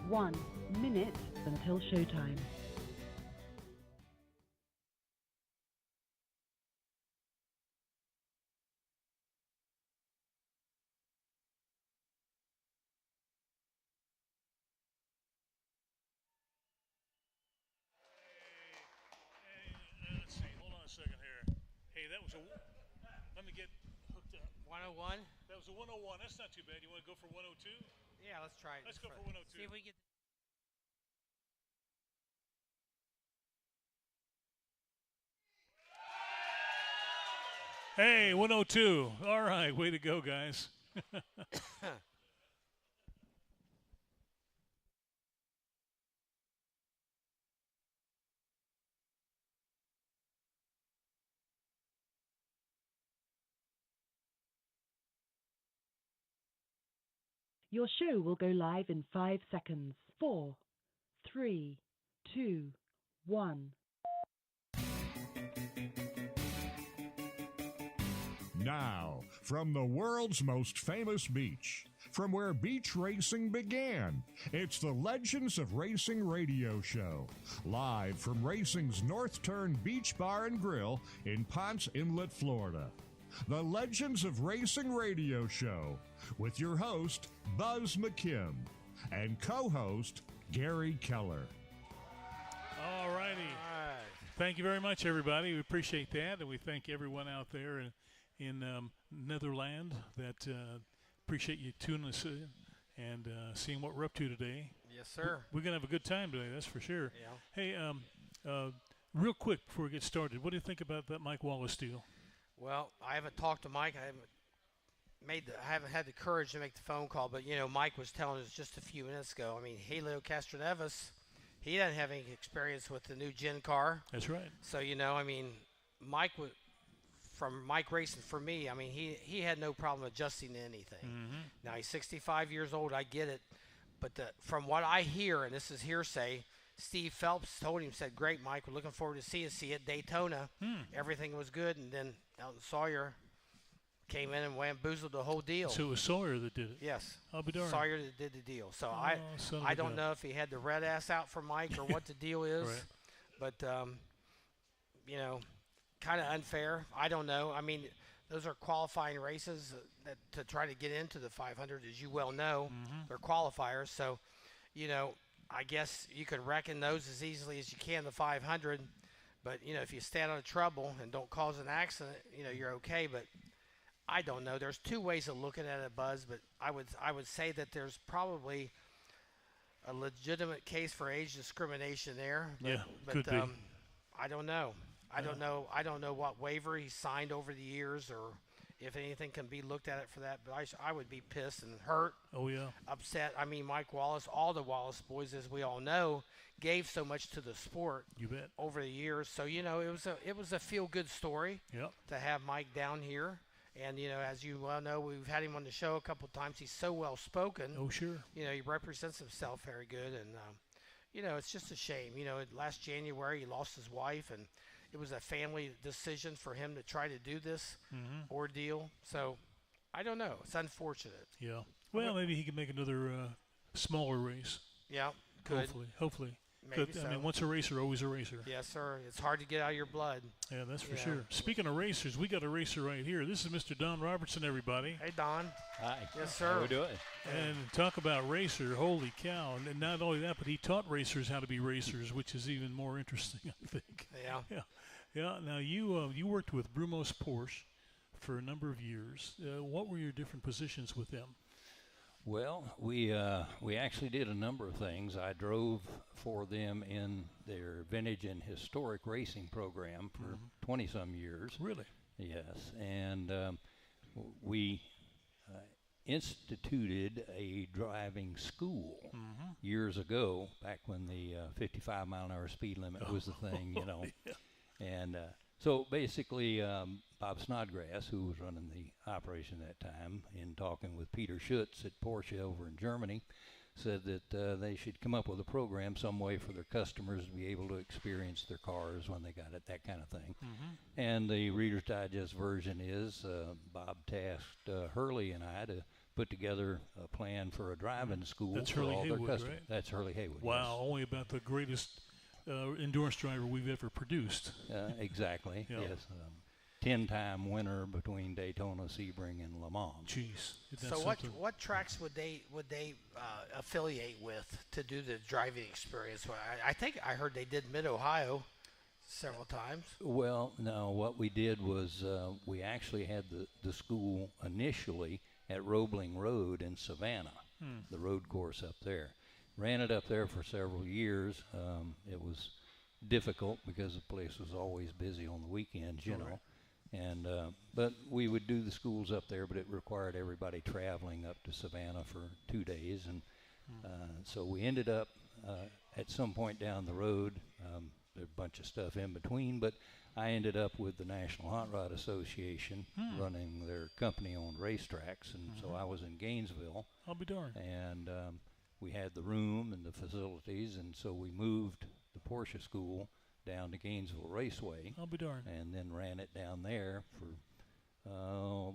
1 minute until showtime. Let's see. Hold on a second here. Hey, that was a. Let me get hooked up. 101? That was a 101. That's not too bad. You want to go for 102? Yeah, let's try it. Let's go for 102. See if we get. Hey, 102. All right, way to go, guys. Your show will go live in 5 seconds. 4, 3, 2, 1. Now, from the world's most famous beach, from where beach racing began, it's the Legends of Racing radio show, live from racing's North Turn Beach Bar and Grill in Ponce Inlet, Florida. The Legends of Racing radio show with your host, Buzz McKim, and co-host, Gary Keller. All righty. All right. Thank you very much, everybody. We appreciate that, and we thank everyone out there in Netherland that appreciate you tuning us in and seeing what we're up to today. Yes, sir. We're going to have a good time today, that's for sure. Yeah. Hey, real quick before we get started, what do you think about that Mike Wallace deal? Well, I haven't talked to Mike. I haven't had the courage to make the phone call, but Mike was telling us just a few minutes ago. I mean, Helio Castroneves, he doesn't have any experience with the new Gen car. That's right. So Mike from Mike Racing for me. I mean, he had no problem adjusting to anything. Mm-hmm. Now he's 65 years old. I get it, but from what I hear, and this is hearsay, Steve Phelps told him, said, "Great, Mike. We're looking forward to seeing you at Daytona. Everything was good." And then Elton Sawyer came in and bamboozled the whole deal. So it was Sawyer that did it? Yes. I'll be darned. Sawyer that did the deal. So son of I a don't gun. know if he had the red ass out for Mike or what the deal is. Right. But, kind of unfair. I don't know. I mean, those are qualifying races that to try to get into the 500, as you well know. Mm-hmm. They're qualifiers. So, I guess you can reckon those as easily as you can, the 500. But, if you stay out of trouble and don't cause an accident, you're okay. But I don't know. There's two ways of looking at it, Buzz. But I would say that there's probably a legitimate case for age discrimination there. But, Yeah, could be. I don't know. I don't know what waiver he signed over the years or if anything can be looked at it for that. But I would be pissed and hurt. Oh, yeah. Upset. I mean, Mike Wallace, all the Wallace boys, as we all know, gave so much to the sport. You bet. Over the years. So, it was a feel-good story Yep. to have Mike down here. And, as you well know, we've had him on the show a couple of times. He's so well-spoken. Oh, sure. He represents himself very good. And, it's just a shame. Last January he lost his wife, and it was a family decision for him to try to do this ordeal. So, I don't know. It's unfortunate. Yeah. Well, maybe he can make another smaller race. Yeah, could. Hopefully. Maybe so. I mean, once a racer, always a racer. Yes, sir. It's hard to get out of your blood. Yeah, that's for sure. Speaking of racers, we got a racer right here. This is Mr. Don Robertson, everybody. Hey, Don. Hi. Yes, sir. How we doing? And talk about racer, holy cow. And not only that, but he taught racers how to be racers, which is even more interesting, I think. Yeah. Yeah. Now, you worked with Brumos Porsche for a number of years. What were your different positions with them? Well, we actually did a number of things. I drove for them in their vintage and historic racing program for 20-some years. Really? Yes. And we instituted a driving school years ago, back when the 55-mile-an-hour speed limit was the thing, Yeah. And so basically, Bob Snodgrass, who was running the operation at that time, in talking with Peter Schutz at Porsche over in Germany, said that they should come up with a program, some way for their customers to be able to experience their cars when they got it, that kind of thing. And the Reader's Digest version is Bob tasked Hurley and I to put together a plan for a driving school That's for Hurley all Haywood, their customers. right? That's Hurley Haywood. Wow, only about the greatest endurance driver we've ever produced. Exactly. Yeah. Yes. 10-time winner between Daytona, Sebring, and Le Mans. Jeez. So what tracks would they affiliate with to do the driving experience? Well, I think I heard they did Mid-Ohio several times. Well, no, what we did was we actually had the school initially at Roebling Road in Savannah, the road course up there. Ran it up there for several years. It was difficult because the place was always busy on the weekends, you know. And but we would do the schools up there, but it required everybody traveling up to Savannah for 2 days, and so we ended up at some point down the road. There's a bunch of stuff in between, but I ended up with the National Hot Rod Association running their company-owned racetracks, and so I was in Gainesville. I'll be darned. And we had the room and the facilities, and so we moved the Porsche school down to Gainesville Raceway. I'll be darned. And then ran it down there for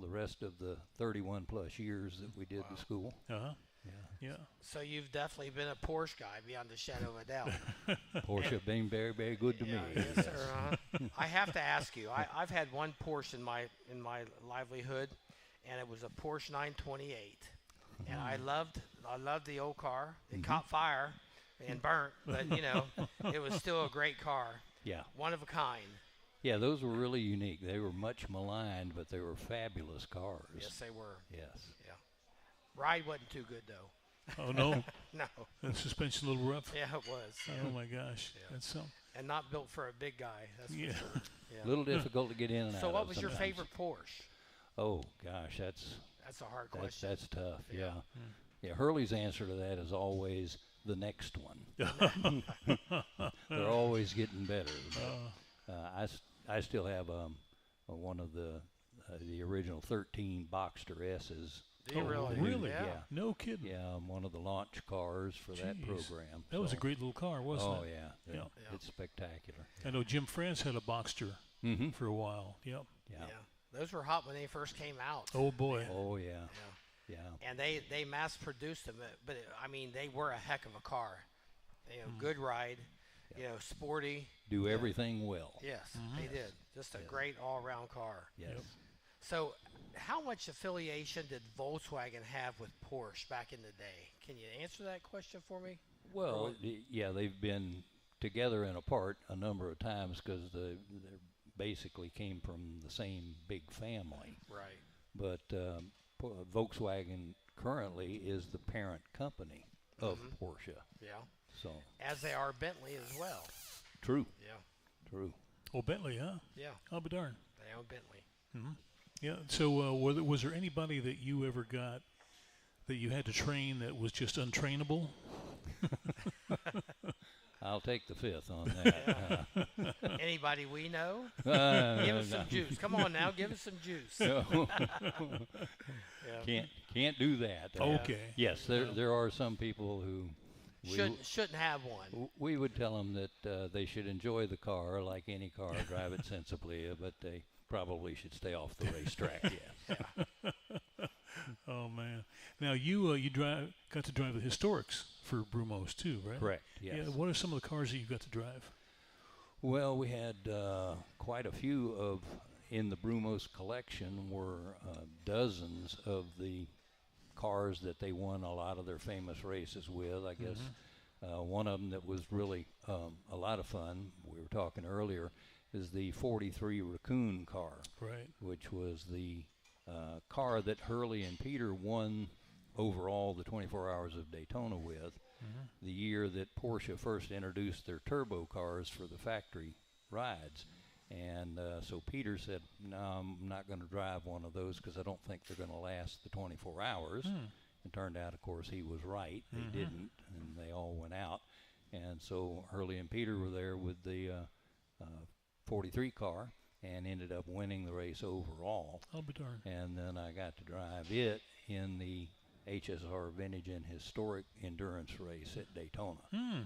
the rest of the 31 plus years that we did the school. Yeah. So you've definitely been a Porsche guy beyond a shadow of a doubt. Porsche have been very, very good to me. Yes, sir. I have to ask you. I've had one Porsche in my livelihood, and it was a Porsche 928, and I loved the old car. It caught fire and burnt, but you know, it was still a great car. Yeah. One of a kind. Yeah, those were really unique. They were much maligned, but they were fabulous cars. Yes, they were. Yes. Yeah. Ride wasn't too good though. Oh no. No. The suspension a little rough. Yeah, it was. Oh my gosh. Yeah. That's something. And not built for a big guy. That's for sure. Yeah. A little difficult to get in and out. So what of was your sometimes. favorite Porsche? Oh gosh, that's a hard question. That's tough. Yeah. Yeah. Hurley's answer to that is always the next one. They're always getting better. I still have one of the original 13 Boxster S's. Do you really? Really? Yeah. No kidding. Yeah, one of the launch cars for that program. That was a great little car, wasn't Oh it? yeah. It's spectacular. I know Jim France had a Boxster for a while. Yep. Yeah. Those were hot when they first came out. Oh boy. Oh yeah. Yeah. And they mass produced them, but I mean they were a heck of a car. You know, good ride. You know, sporty. Do everything well. Yes, they did. Just a great all-around car. Yes. Yep. So, how much affiliation did Volkswagen have with Porsche back in the day? Can you answer that question for me? Well, yeah, they've been together and apart a number of times because they basically came from the same big family. Right. But Volkswagen currently is the parent company of Porsche. Yeah. So As they are Bentley as well. true. Yeah. True. Oh, Bentley, huh? Yeah. I'll be darned. They own Bentley. Yeah. So was there anybody that you ever got that you had to train that was just untrainable? I'll take the fifth on that. Anybody we know? Give us some juice. Come on now, give us some juice. No. Yeah. Can't do that. Okay. Yes, there are some people who Shouldn't have one. we would tell them that they should enjoy the car like any car, drive it sensibly, but they probably should stay off the racetrack. Yes. Oh man! Now you got to drive the historics for Brumos too, right? Correct. Yes. Yeah. What are some of the cars that you got to drive? Well, we had quite a few of in the Brumos collection were dozens of the cars that they won a lot of their famous races with. I guess one of them that was really a lot of fun, we were talking earlier, is the 43 Raccoon car, Right. which was the car that Hurley and Peter won overall the 24 Hours of Daytona with, the year that Porsche first introduced their turbo cars for the factory rides. And so Peter said, no, I'm not going to drive one of those because I don't think they're going to last the 24 hours. It turned out, of course, he was right. They didn't, and they all went out. And so Hurley and Peter were there with the 43 car and ended up winning the race overall. I'll be darned. And then I got to drive it in the HSR Vintage and Historic Endurance race at Daytona.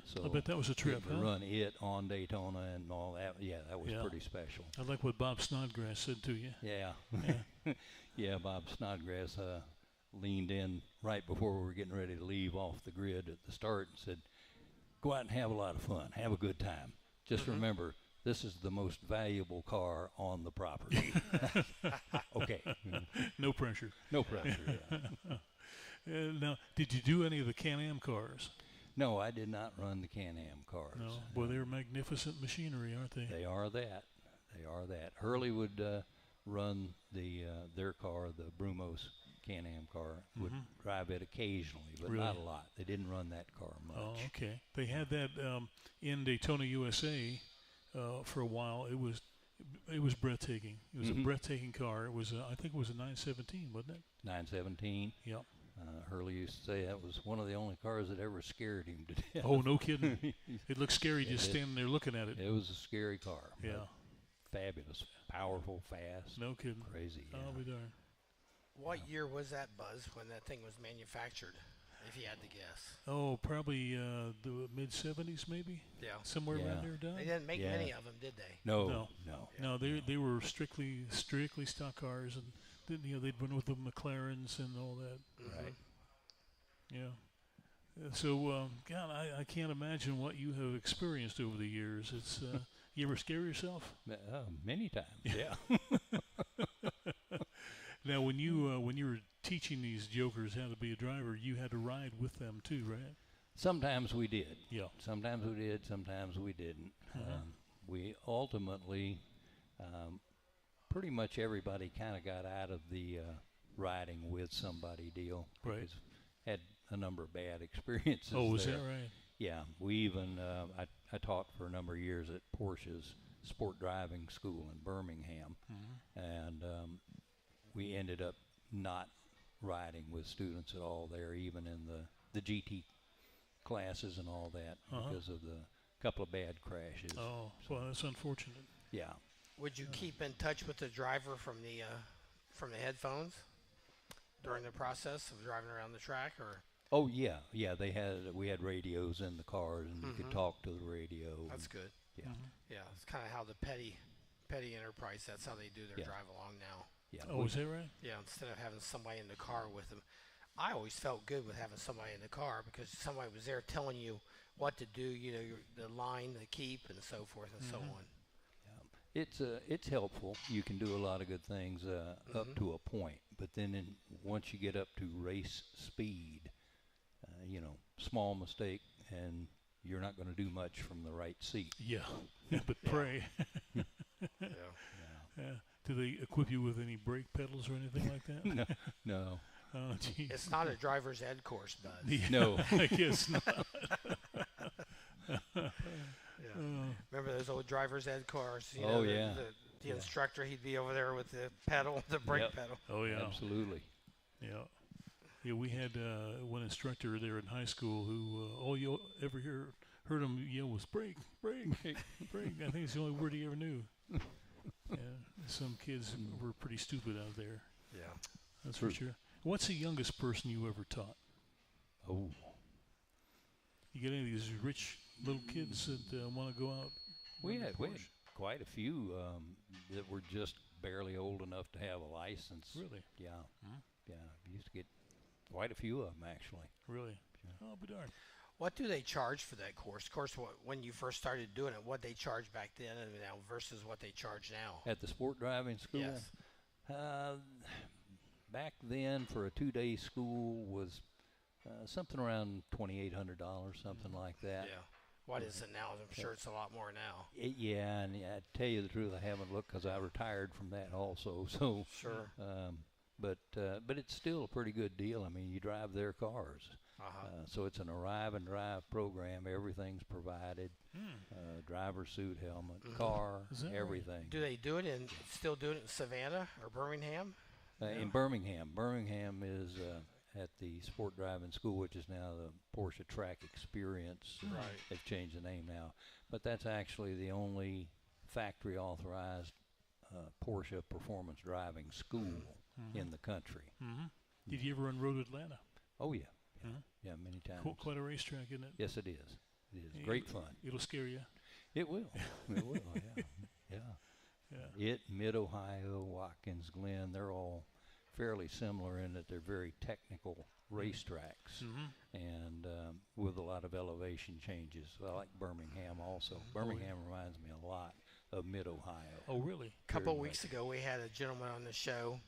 So I bet that was a trip, to huh? run it on Daytona and all that. Yeah, that was Yeah. pretty special. I like what Bob Snodgrass said to you. Yeah. Yeah. Yeah, Bob Snodgrass leaned in right before we were getting ready to leave off the grid at the start and said, "Go out and have a lot of fun, have a good time. Just remember, this is the most valuable car on the property." Okay. No pressure. No pressure. Yeah. Now, did you do any of the Can-Am cars? No, I did not run the Can-Am cars. No. Boy, they're magnificent machinery, aren't they? They are that. They are that. Hurley would run their car, the Brumos Can-Am car, would drive it occasionally, but not a lot. They didn't run that car much. Oh, okay. They had that in Daytona, USA, for a while. It was breathtaking. It was a breathtaking car. It was, I think, it was a 917, wasn't it? 917. Yep. Hurley used to say that was one of the only cars that ever scared him to death. Oh, no kidding. It looked scary just standing there looking at it. It was a scary car. Yeah. Fabulous, powerful, fast. No kidding. Crazy. Yeah. I'll be darned. What year was that, Buzz, when that thing was manufactured, if you had to guess? Oh, probably the mid-'70s, maybe? Yeah. Somewhere around there, Don? They didn't make many of them, did they? No. No, they were strictly stock cars, and they'd run with the McLarens and all that. Right. Yeah. So, God, I can't imagine what you have experienced over the years. It's you ever scare yourself? Many times. Yeah. Now, when you were teaching these jokers how to be a driver, you had to ride with them too, right? Sometimes we did. Yeah. Sometimes we did. Sometimes we didn't. We ultimately, pretty much everybody kind of got out of the riding with somebody deal. Right. Because had a number of bad experiences. Oh, was there. that right? Yeah. We even I taught for a number of years at Porsche's sport driving school in Birmingham, and we ended up not riding with students at all there, even in the GT classes and all that, because of the couple of bad crashes. Oh, well, that's unfortunate. Yeah. Would you keep in touch with the driver from the headphones during the process of driving around the track, or? Oh yeah. We had radios in the cars, and you could talk to the radio. That's good. Yeah. Yeah, it's kind of how the petty enterprise. That's how they do their drive along now. Yeah. Oh, is that right? Yeah, instead of having somebody in the car with them. I always felt good with having somebody in the car because somebody was there telling you what to do, the line to keep and so forth and so on. Yeah. It's helpful. You can do a lot of good things up to a point, but then once you get up to race speed, small mistake and you're not going to do much from the right seat. Yeah, but pray. Yeah. Do they equip you with any brake pedals or anything like that? No. Oh, geez. It's not a driver's ed course, Bud. Yeah. No. I guess not. Remember those old driver's ed cars? The instructor, he'd be over there with the pedal, the brake pedal. Oh, yeah. Absolutely. Yeah. Yeah, we had one instructor there in high school who all you ever heard him yell was brake, brake, brake. I think it's the only word he ever knew. Yeah, some kids were pretty stupid out there. Yeah. That's for sure. What's the youngest person you ever taught? Oh. You get any of these rich little kids that want to go out? We had quite a few that were just barely old enough to have a license. Really? Yeah. Yeah. We used to get quite a few of them, actually. Really? Yeah. Oh, I'll be darned. What do they charge for that course? Of course, when you first started doing it, what they charged back then and now versus what they charge now? At the sport driving school? Yes. Back then, for a 2-day school was something around $2,800, something like that. Yeah. What is it now? I'm sure it's a lot more now. And I tell you the truth, I haven't looked because I retired from that also. So sure. But it's still a pretty good deal. I mean, you drive their cars. So it's an arrive and drive program. Everything's provided. Driver suit, helmet, car, everything. Right? Do they do it still do it in Savannah or Birmingham? In Birmingham. Birmingham is at the sport driving school, which is now the Porsche Track Experience. Right. They've changed the name now. But that's actually the only factory authorized Porsche performance driving school in the country. Did you ever run Road Atlanta? Oh, yeah. Yeah, many times. Quite a racetrack, isn't it? Yes, it is. It is. Great fun. It'll scare you. It will. It will, yeah. Yeah. It, Mid-Ohio, Watkins Glen, they're all fairly similar in that they're very technical racetracks, and with a lot of elevation changes. I like Birmingham also. Birmingham reminds me a lot of Mid-Ohio. Oh, really? A couple of weeks ago, we had a gentleman on the show.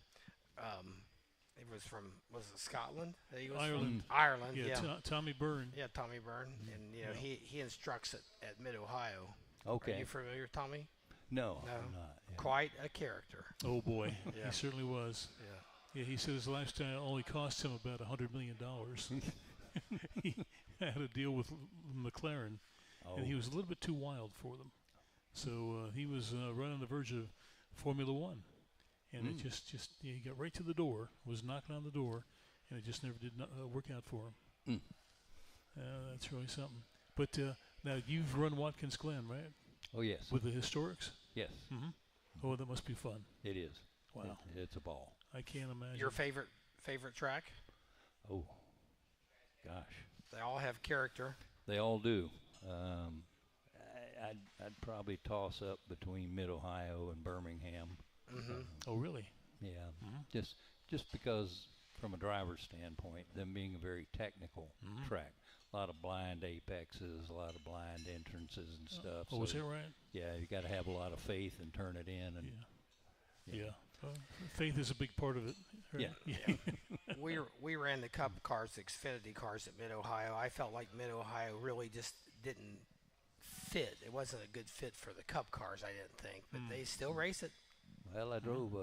He was from, was it Scotland? He was Ireland. From Ireland, yeah. Tommy Byrne. Yeah, Tommy Byrne. And, you know, he instructs at Mid-Ohio. Okay. Are you familiar with Tommy? No, I'm not. Yeah. Quite a character. Oh, boy. Yeah. He certainly was. Yeah. Yeah, he said his lifestyle only cost him about $100 million. He had a deal with McLaren, and he was a little bit too wild for them. So he was right on the verge of Formula One. And it just he got right to the door, was knocking on the door, and it just never did work out for him. That's really something. But now you've run Watkins Glen, right? Oh, yes. With the Historics? Yes. Oh, that must be fun. It is. Wow. It's a ball. I can't imagine. Your favorite track? Oh, gosh. They all have character. They all do. I'd probably toss up between Mid-Ohio and Birmingham. Oh, really? Yeah. Just because, from a driver's standpoint, them being a very technical track, a lot of blind apexes, a lot of blind entrances and stuff. Oh, so is that right? Yeah, you got to have a lot of faith and turn it in. And Yeah. Faith is a big part of it. Right? Yeah. We ran the Cup cars, the Xfinity cars at Mid-Ohio. I felt like Mid-Ohio really just didn't fit. It wasn't a good fit for the Cup cars, I didn't think. But they still race it. Well, I drove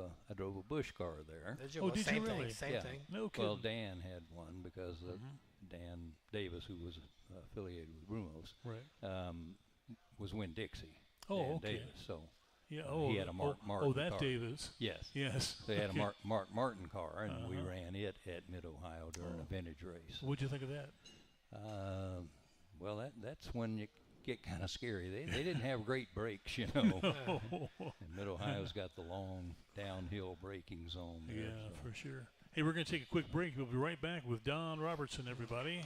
a Busch car there. Did you? Oh, Well, did you same really? thing, same thing. No kidding. Well, Dan had one because Dan Davis, who was affiliated with Brumos, Right. Was Winn-Dixie. Oh, Dan okay. Davis, so Yeah. he had a Martin Oh, that car. Davis. Yes. Yes. They had a Mark Martin car, and we Uh-huh. ran it at Mid-Ohio during a vintage race. What'd you think of that? Well, that's when you get kind of scary. They didn't have great brakes, you know. And Mid-Ohio's got the long downhill braking zone there. Yeah, so. for sure. Hey, we're going to take a quick break. We'll be right back with Don Robertson, everybody.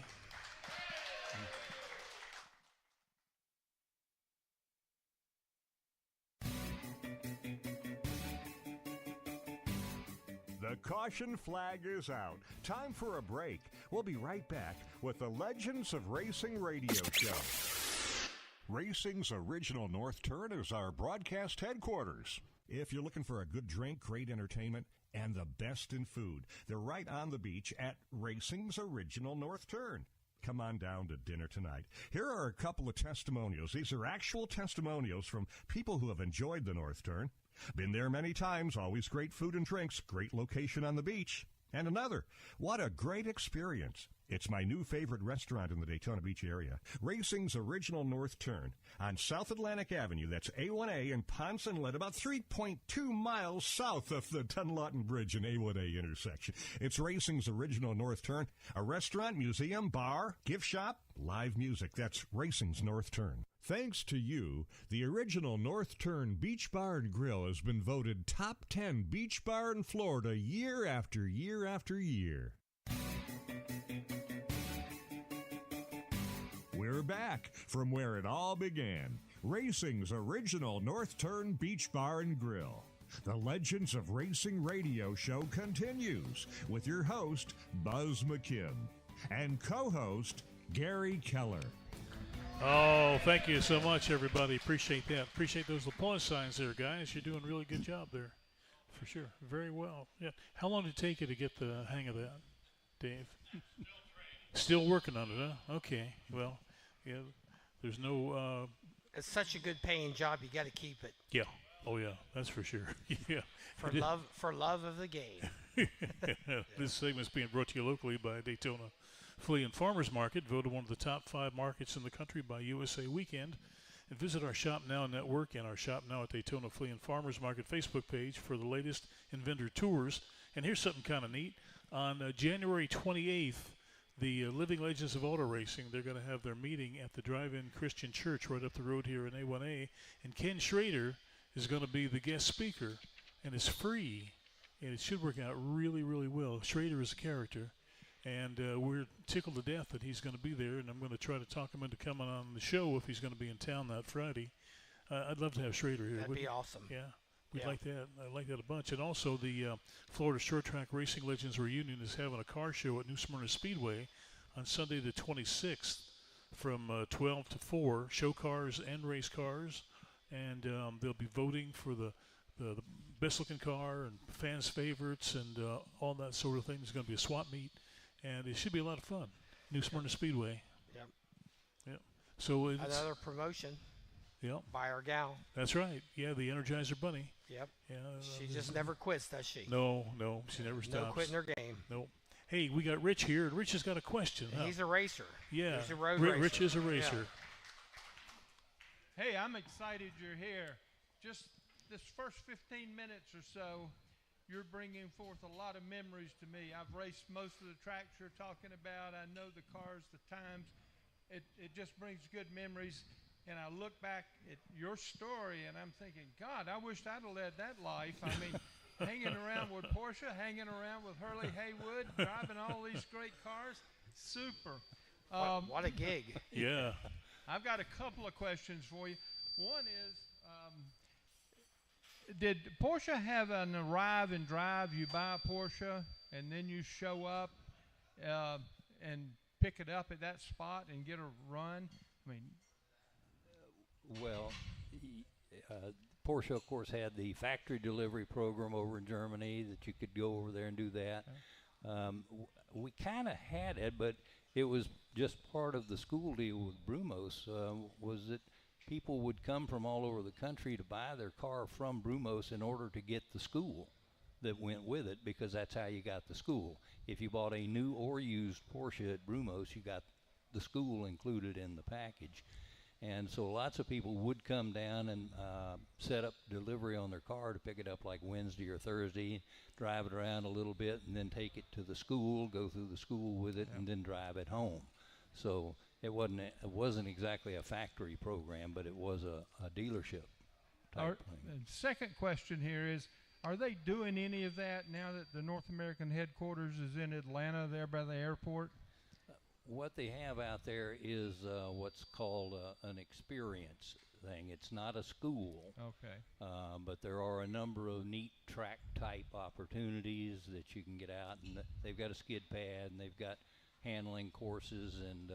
The caution flag is out. Time for a break. We'll be right back with the Legends of Racing radio show. Racing's original North Turn is our broadcast headquarters. If you're looking for a good drink, great entertainment, and the best in food, they're right on the beach at Racing's original North Turn. Come on down to dinner tonight. Here are a couple of testimonials. These are actual testimonials from people who have enjoyed the North Turn. Been there many times, always great food and drinks, great location on the beach. And another, what a great experience. It's my new favorite restaurant in the Daytona Beach area, Racing's original North Turn on South Atlantic Avenue. That's A1A in Ponce Inlet, about 3.2 miles south of the Dunlawton Bridge and A1A intersection. It's Racing's original North Turn, a restaurant, museum, bar, gift shop, live music. That's Racing's North Turn. Thanks to you, the original North Turn Beach Bar and Grill has been voted top 10 beach bar in Florida year after year after year. We're back from where it all began. Racing's original North Turn Beach Bar and Grill. The Legends of Racing radio show continues with your host, Buzz McKim, and co-host, Gary Keller. Oh, thank you so much, everybody. Appreciate that. Appreciate those applause signs there, guys. You're doing a really good job there, for sure. Very well. Yeah. How long did it take you to get the hang of that, Dave? Still working on it, huh? Okay. Well, yeah. There's no. It's such a good paying job. You got to keep it. Yeah. Oh yeah. That's for sure. Yeah. For love of the game. This segment's being brought to you locally by Daytona Flea and Farmers Market, voted one of the top 5 markets in the country by USA Weekend. And visit our Shop Now network and our Shop Now at Daytona Flea and Farmers Market Facebook page for the latest in vendor tours. And here's something kind of neat. On January 28th, the Living Legends of Auto Racing, they're going to have their meeting at the Drive-In Christian Church right up the road here in A1A. And Ken Schrader is going to be the guest speaker, and it's free. And it should work out really, really well. Schrader is a character. And we're tickled to death that he's going to be there, and I'm going to try to talk him into coming on the show if he's going to be in town that Friday. I'd love to have Schrader here. That'd be awesome. Yeah. We'd Yeah. like that. I like that a bunch. And also, the Florida Short Track Racing Legends Reunion is having a car show at New Smyrna Speedway on Sunday the 26th from 12 to 4. Show cars and race cars, and they'll be voting for the best looking car and fans' favorites and all that sort of thing. There's going to be a swap meet, and it should be a lot of fun. New Smyrna Speedway. Yep. Yep. So it's Another promotion Yep. by our gal. That's right. Yeah, the Energizer Bunny. Yep. Yeah. She just never quits, does she? No, she never stops. No quitting her game. Nope. Hey, we got Rich here, and Rich has got a question. And he's a racer. Yeah. He's a road racer. Rich is a racer. Yeah. Hey, I'm excited you're here. Just this first 15 minutes or so, you're bringing forth a lot of memories to me. I've raced most of the tracks you're talking about. I know the cars, the times. It just brings good memories. And I look back at your story, and I'm thinking, God, I wish I'd have led that life. I mean, hanging around with Porsche, hanging around with Hurley Haywood, driving all these great cars. Super. What a gig. Yeah. I've got a couple of questions for you. One is, did Porsche have an arrive and drive? You buy a Porsche, and then you show up and pick it up at that spot and get a run? I mean, Well, Porsche, of course, had the factory delivery program over in Germany that you could go over there and do that. We kind of had it, but it was just part of the school deal with Brumos, was that people would come from all over the country to buy their car from Brumos in order to get the school that went with it, because that's how you got the school. If you bought a new or used Porsche at Brumos, you got the school included in the package. And so lots of people would come down and set up delivery on their car to pick it up like Wednesday or Thursday, drive it around a little bit, and then take it to the school, go through the school with it, and then drive it home. So it wasn't exactly a factory program, but it was a dealership type thing. and second question here is, are they doing any of that now that the North American headquarters is in Atlanta there by the airport? What they have out there is what's called an experience thing. It's not a school, Okay. but there are a number of neat track type opportunities that you can get out, and they've got a skid pad, and they've got handling courses, and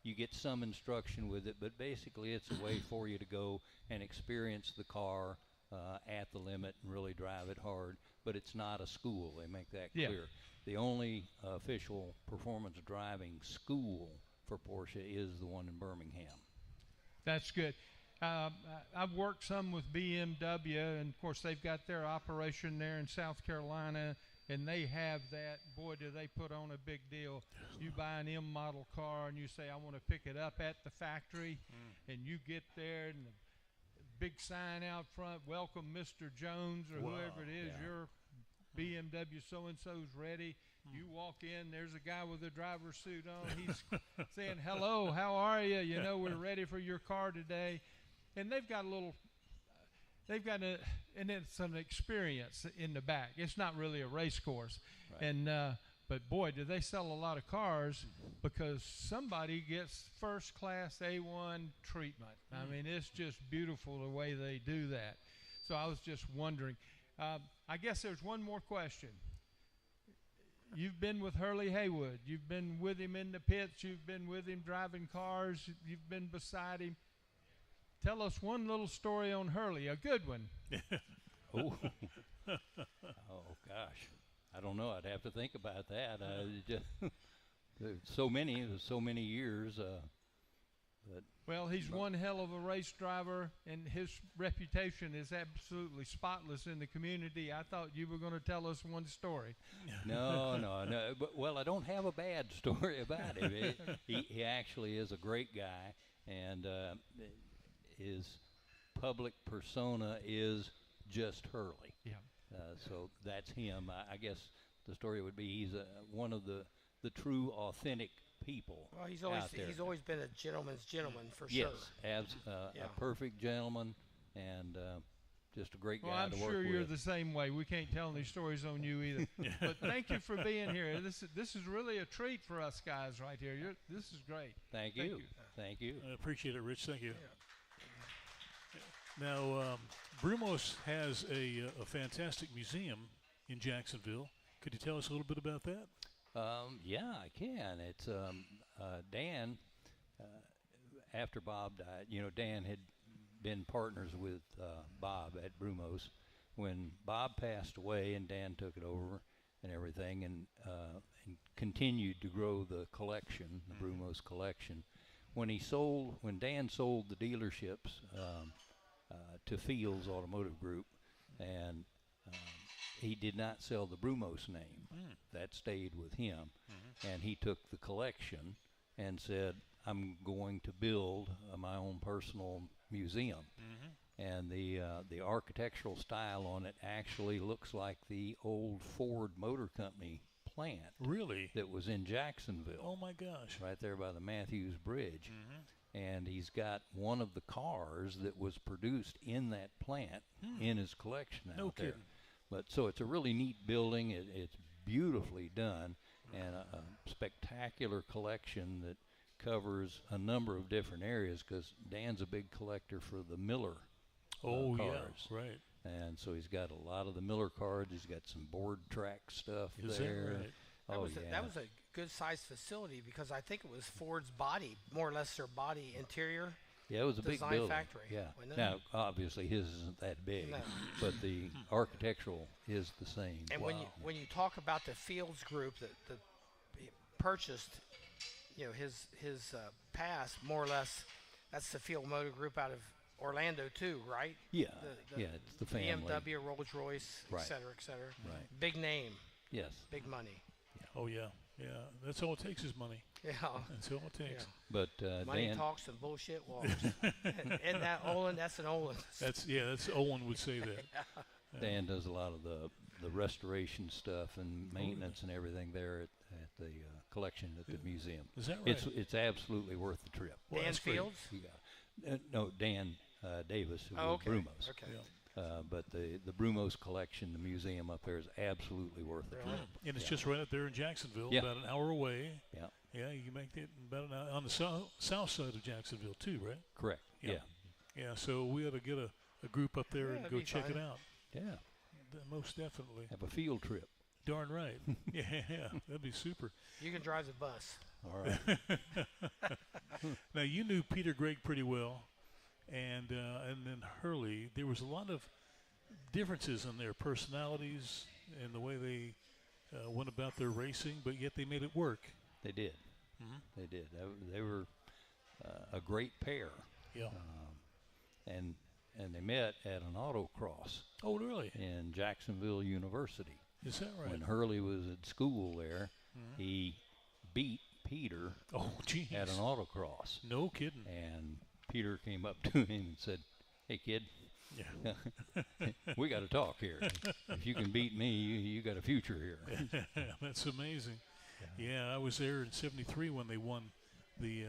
you get some instruction with it, but basically it's a way for you to go and experience the car at the limit and really drive it hard. But it's not a school. They make that Yeah. clear. The only official performance driving school for Porsche is the one in Birmingham. That's good. I've worked some with BMW, and of course they've got their operation there in South Carolina, and they have that. Boy, do they put on a big deal. You buy an M model car and you say, I want to pick it up at the factory, and you get there and the big sign out front, welcome Mr. Jones or whoever it is, yeah. your BMW so-and-so's ready. You walk in, there's a guy with a driver's suit on. He's saying, hello, how are you? You know, we're ready for your car today. And they've got and it's an experience in the back. It's not really a race course. Right. And, but boy, do they sell a lot of cars, because somebody gets first class A1 treatment. I mean, it's just beautiful the way they do that. So I was just wondering, I guess there's one more question. You've been with Hurley Haywood. You've been with him in the pits. You've been with him driving cars. You've been beside him. Tell us one little story on Hurley, a good one. Oh. Oh, gosh. I don't know. I'd have to think about that. There's so many years. But Well, he's one hell of a race driver, and his reputation is absolutely spotless in the community. I thought you were going to tell us one story. No. But, well, I don't have a bad story about him. He actually is a great guy, and his public persona is just Hurley. Yeah. So that's him. I guess the story would be he's one of the true, authentic people. Well, he's out there. always been a gentleman's gentleman for Yes, sure. a perfect gentleman, and just a great guy Well, I'm to work sure you're with. the same way. We can't tell any stories on you either. But thank you for being here. This is really a treat for us guys right here. This is great. Thank Thank you. you. Thank you. I appreciate it, Rich. Thank you. Now, Brumos has a fantastic museum in Jacksonville. Could you tell us a little bit about that? Yeah, I can. It's Dan. After Bob died, Dan had been partners with Bob at Brumos. When Bob passed away and Dan took it over and everything, and continued to grow the collection, the Brumos collection. When Dan sold the dealerships to Fields Automotive Group, and he did not sell the Brumos name. That stayed with him, and he took the collection and said, I'm going to build my own personal museum. And the architectural style on it actually looks like the old Ford Motor Company plant. Really? That was in Jacksonville. Oh my gosh. Right there by the Matthews Bridge. And he's got one of the cars that was produced in that plant in his collection out there. Kidding. But so it's a really neat building. It's beautifully done, and a spectacular collection that covers a number of different areas, because Dan's a big collector for the Miller cars. Yeah, right. And so he's got a lot of the Miller cars. He's got some board track stuff Is there. That right? That was a good sized facility, because I think it was Ford's body, more or less their body interior. Yeah, it was a big building. Factory. Yeah. Now, obviously, his isn't that big, but the architectural is the same. And when you talk about the Fields Group that purchased, his past, more or less, that's the Field Motor Group out of Orlando too, right? Yeah, it's the family. BMW, Rolls-Royce, et cetera, et cetera. Right. Big name. Yes. Big money. Yeah. Oh yeah. That's all it takes is money. Yeah. That's all it takes. But money Dan talks and bullshit walks. and that Olin, that's an Olin. That's Owen would say that. Dan does a lot of the restoration stuff and maintenance and everything there at the collection at the museum. Is that right? It's absolutely worth the trip. Well, Dan Fields? No, Dan Davis, who was Brumos. Okay. Yeah. But the Brumos collection, the museum up there, is absolutely worth the trip. And it's just right up there in Jacksonville, about an hour away. Yeah. Yeah, you can make it about an hour on the south side of Jacksonville too, right? Correct. Yeah. Yeah, so we ought to get a group up there and go check it out. Yeah. Most definitely. Have a field trip. Darn right. Yeah, that'd be super. You can drive the bus. All right. Now, you knew Peter Gregg pretty well, and then Hurley. There was a lot of differences in their personalities and the way they went about their racing, but yet they made it work. They did. They did. They were a great pair. Yeah. And they met at an autocross. Oh, really? In Jacksonville University. Is that right? When Hurley was at school there, he beat Peter at an autocross. No kidding. And Peter came up to him and said, "Hey, kid, we got to talk here. If you can beat me, you got a future here." That's amazing. Yeah, I was there in '73 when they won the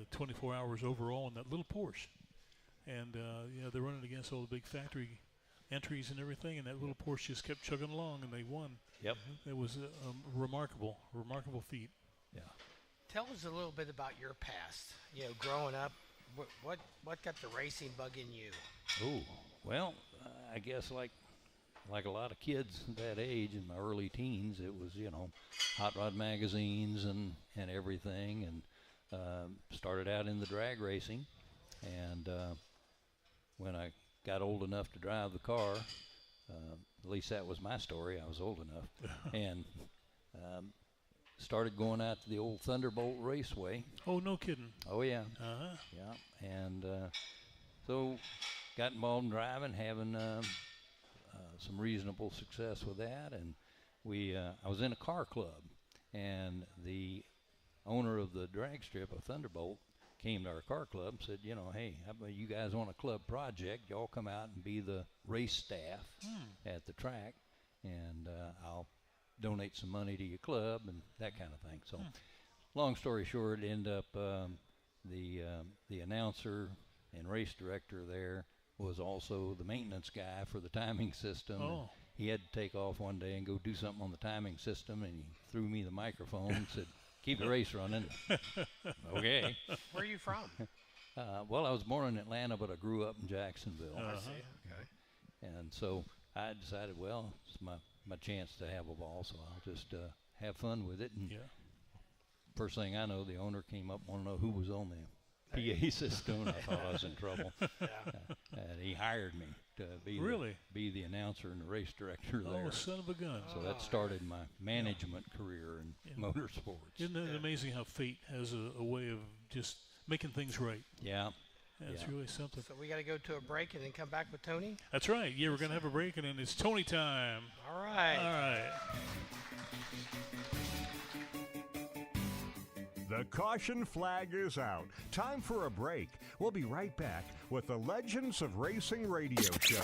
24 hours overall in that little Porsche. And, they're running against all the big factory entries and everything, and that little Porsche just kept chugging along, and they won. Yep. It was a remarkable feat. Yeah. Tell us a little bit about your past. Growing up, what got the racing bug in you? Oh, well, I guess like a lot of kids that age in my early teens, it was, hot rod magazines and everything, and started out in the drag racing. And when I got old enough to drive the car, at least that was my story, I was old enough, and started going out to the old Thunderbolt Raceway. Oh, no kidding. Oh, yeah. Uh-huh. Yeah, and so got involved in driving, having some reasonable success with that, and I was in a car club, and the owner of the drag strip of Thunderbolt came to our car club and said, hey, how about you guys on a club project? Y'all come out and be the race staff at the track, and I'll donate some money to your club and that kind of thing. So long story short, ended up the announcer and race director there was also the maintenance guy for the timing system. Oh. He had to take off one day and go do something on the timing system, and he threw me the microphone and said, "Keep the race running." Okay. Where are you from? Well, I was born in Atlanta, but I grew up in Jacksonville. I see. Okay. And so I decided, well, it's my chance to have a ball, so I'll just have fun with it. And first thing I know, the owner came up, wanted to know who was on the PA system, and I thought I was in trouble. And he hired me to be the announcer and the race director there. Oh, son of a gun. So that started my management career in motorsports. Isn't it amazing how fate has a way of just making things right? Yeah. It's really something. So we got to go to a break and then come back with Tony? That's right. Yeah, we're going to have a break, and then it's Tony time. All right. All right. The caution flag is out. Time for a break. We'll be right back with the Legends of Racing radio show.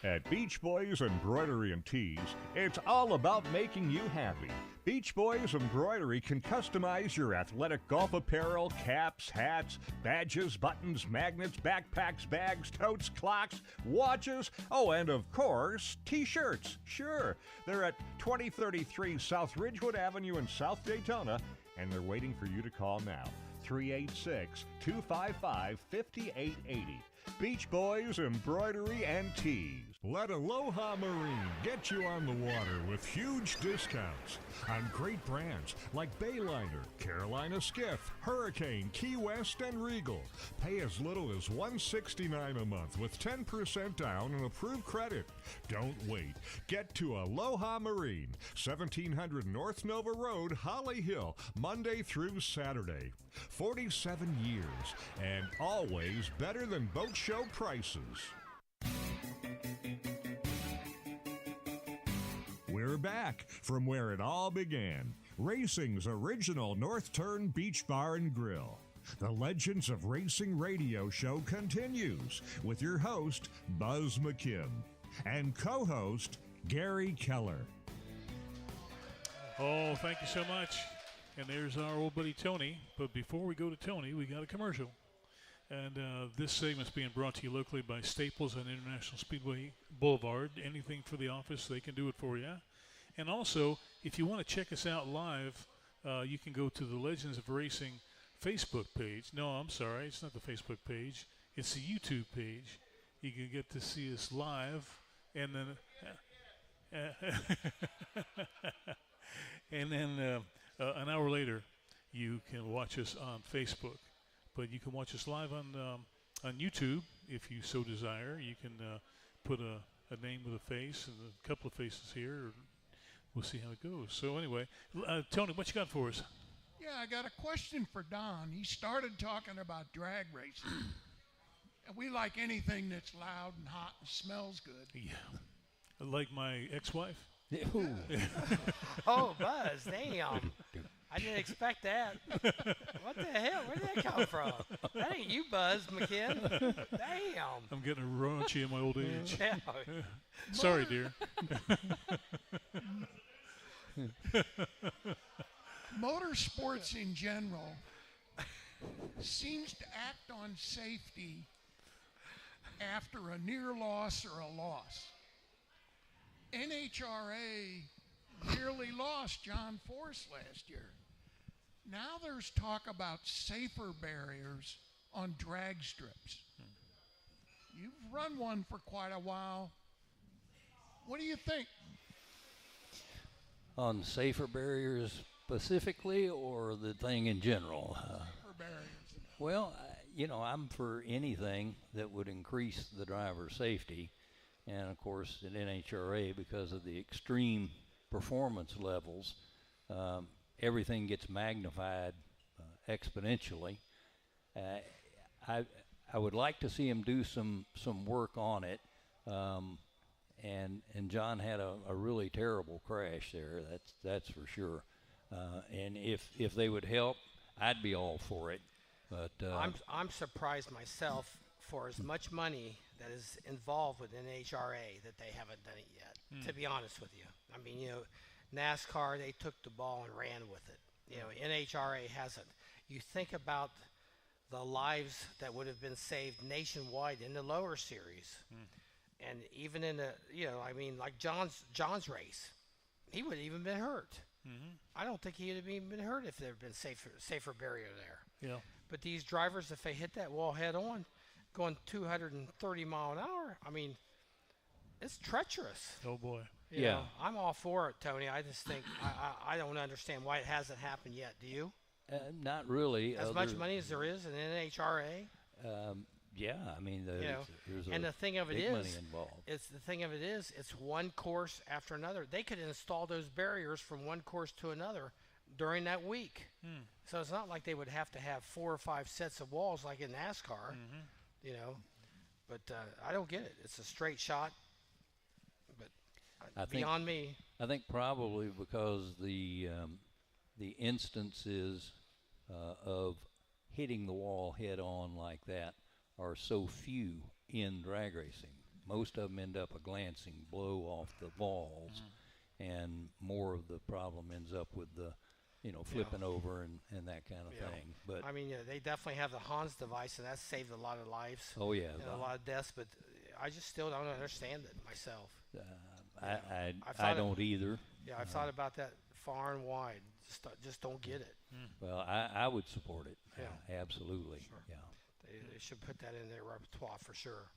At Beach Boys Embroidery and Tees, it's all about making you happy. Beach Boys Embroidery can customize your athletic golf apparel, caps, hats, badges, buttons, magnets, backpacks, bags, totes, clocks, watches, and of course, T-shirts. Sure, they're at 2033 South Ridgewood Avenue in South Daytona, and they're waiting for you to call now. 386-255-5880. Beach Boys Embroidery and Tees. Let Aloha Marine get you on the water with huge discounts on great brands like Bayliner, Carolina Skiff, Hurricane, Key West, and Regal. Pay as little as $169 a month with 10% down and approved credit. Don't wait. Get to Aloha Marine, 1700 North Nova Road, Holly Hill, Monday through Saturday. 47 years and always better than boat show prices. We're back from where it all began. Racing's original North Turn Beach Bar and Grill. The Legends of Racing radio show continues with your host, Buzz McKim, and co-host, Gary Keller. Oh, thank you so much. And there's our old buddy Tony. But before we go to Tony, we got a commercial. And this segment's being brought to you locally by Staples on International Speedway Boulevard. Anything for the office, they can do it for you. And also, if you want to check us out live, you can go to the Legends of Racing Facebook page. No, I'm sorry, it's not the Facebook page. It's the YouTube page. You can get to see us live, and then an hour later, you can watch us on Facebook. But you can watch us live on YouTube if you so desire. You can put a name with a face and a couple of faces here. We'll see how it goes. So anyway, Tony, what you got for us? Yeah, I got a question for Don. He started talking about drag racing. And we like anything that's loud and hot and smells good. Yeah. Like my ex-wife? Oh, Buzz, damn. I didn't expect that. What the hell? Where did that come from? That ain't you, Buzz McKinn. Damn. I'm getting raunchy in my old age. Yeah. Sorry, dear. Motorsports in general seems to act on safety after a near loss or a loss. NHRA nearly lost John Force last year. Now there's talk about safer barriers on drag strips. You've run one for quite a while. What do you think? On safer barriers specifically, or the thing in general? For barriers. Well, I'm for anything that would increase the driver's safety. And, of course, at NHRA, because of the extreme performance levels, everything gets magnified exponentially. I would like to see him do some work on it. And John had a really terrible crash there. That's for sure. And if they would help, I'd be all for it. But I'm surprised myself for as much money that is involved with NHRA that they haven't done it yet. To be honest with you, I mean, NASCAR, they took the ball and ran with it. NHRA hasn't. You think about the lives that would have been saved nationwide in the lower series, and even in the like John's race, he would have even been hurt. I don't think he would have even been hurt if there had been safer barrier there. Yeah. But these drivers, if they hit that wall head on, going 230 mile an hour, I mean, it's treacherous. Oh boy. You Yeah. know, I'm all for it, Tony. I just think I don't understand why it hasn't happened yet. Do you? Not really. As much money as there is in NHRA. Yeah, I mean, there's And a the thing of it big money is, involved. it's one course after another. They could install those barriers from one course to another during that week. So it's not like they would have to have 4 or 5 sets of walls like in NASCAR, you know. But I don't get it. It's a straight shot. But beyond me. I think probably because the instances of hitting the wall head on like that are so few in drag racing. Most of them end up a glancing blow off the balls, and more of the problem ends up with the, flipping over and that kind of thing. But I mean, they definitely have the Hans device, and that's saved a lot of lives. oh yeah, And a lot of deaths, but I just still don't understand it myself. I don't either. Yeah, I've thought about that far and wide. Just don't get it. Well, I would support it. Yeah. Absolutely. Sure. Yeah. They should put that in their repertoire for sure.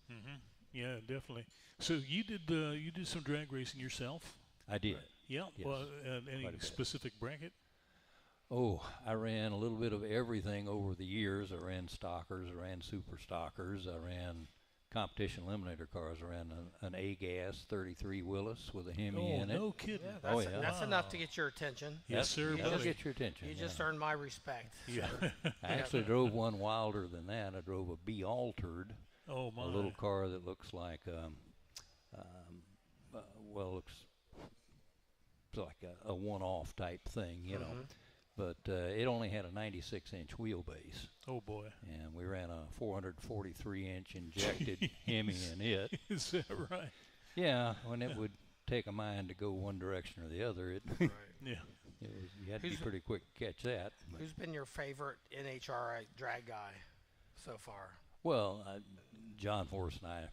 Yeah, definitely. So you did some drag racing yourself? I did. Yeah. Yes. Well, any Quite a bit. specific bracket? Oh, I ran a little bit of everything over the years. I ran stockers, I ran super stockers, I ran competition eliminator cars. I ran an A-gas 33 Willis with a Hemi in it. No kidding. That's enough to get your attention. Yes, sir. That'll buddy. get your attention. You just earned my respect. Yeah. I actually drove one wilder than that. I drove a B altered, Oh my. a little car that looks like looks like a one-off type thing, you know. But it only had a 96-inch wheelbase, Oh boy. and we ran a 443-inch injected Hemi in it. Is that right? Yeah, when it would take a mind to go one direction or the other, Right. Yeah. you had to be Who's- pretty quick to catch that. But, Who's been your favorite NHRA drag guy so far? well, John Force and I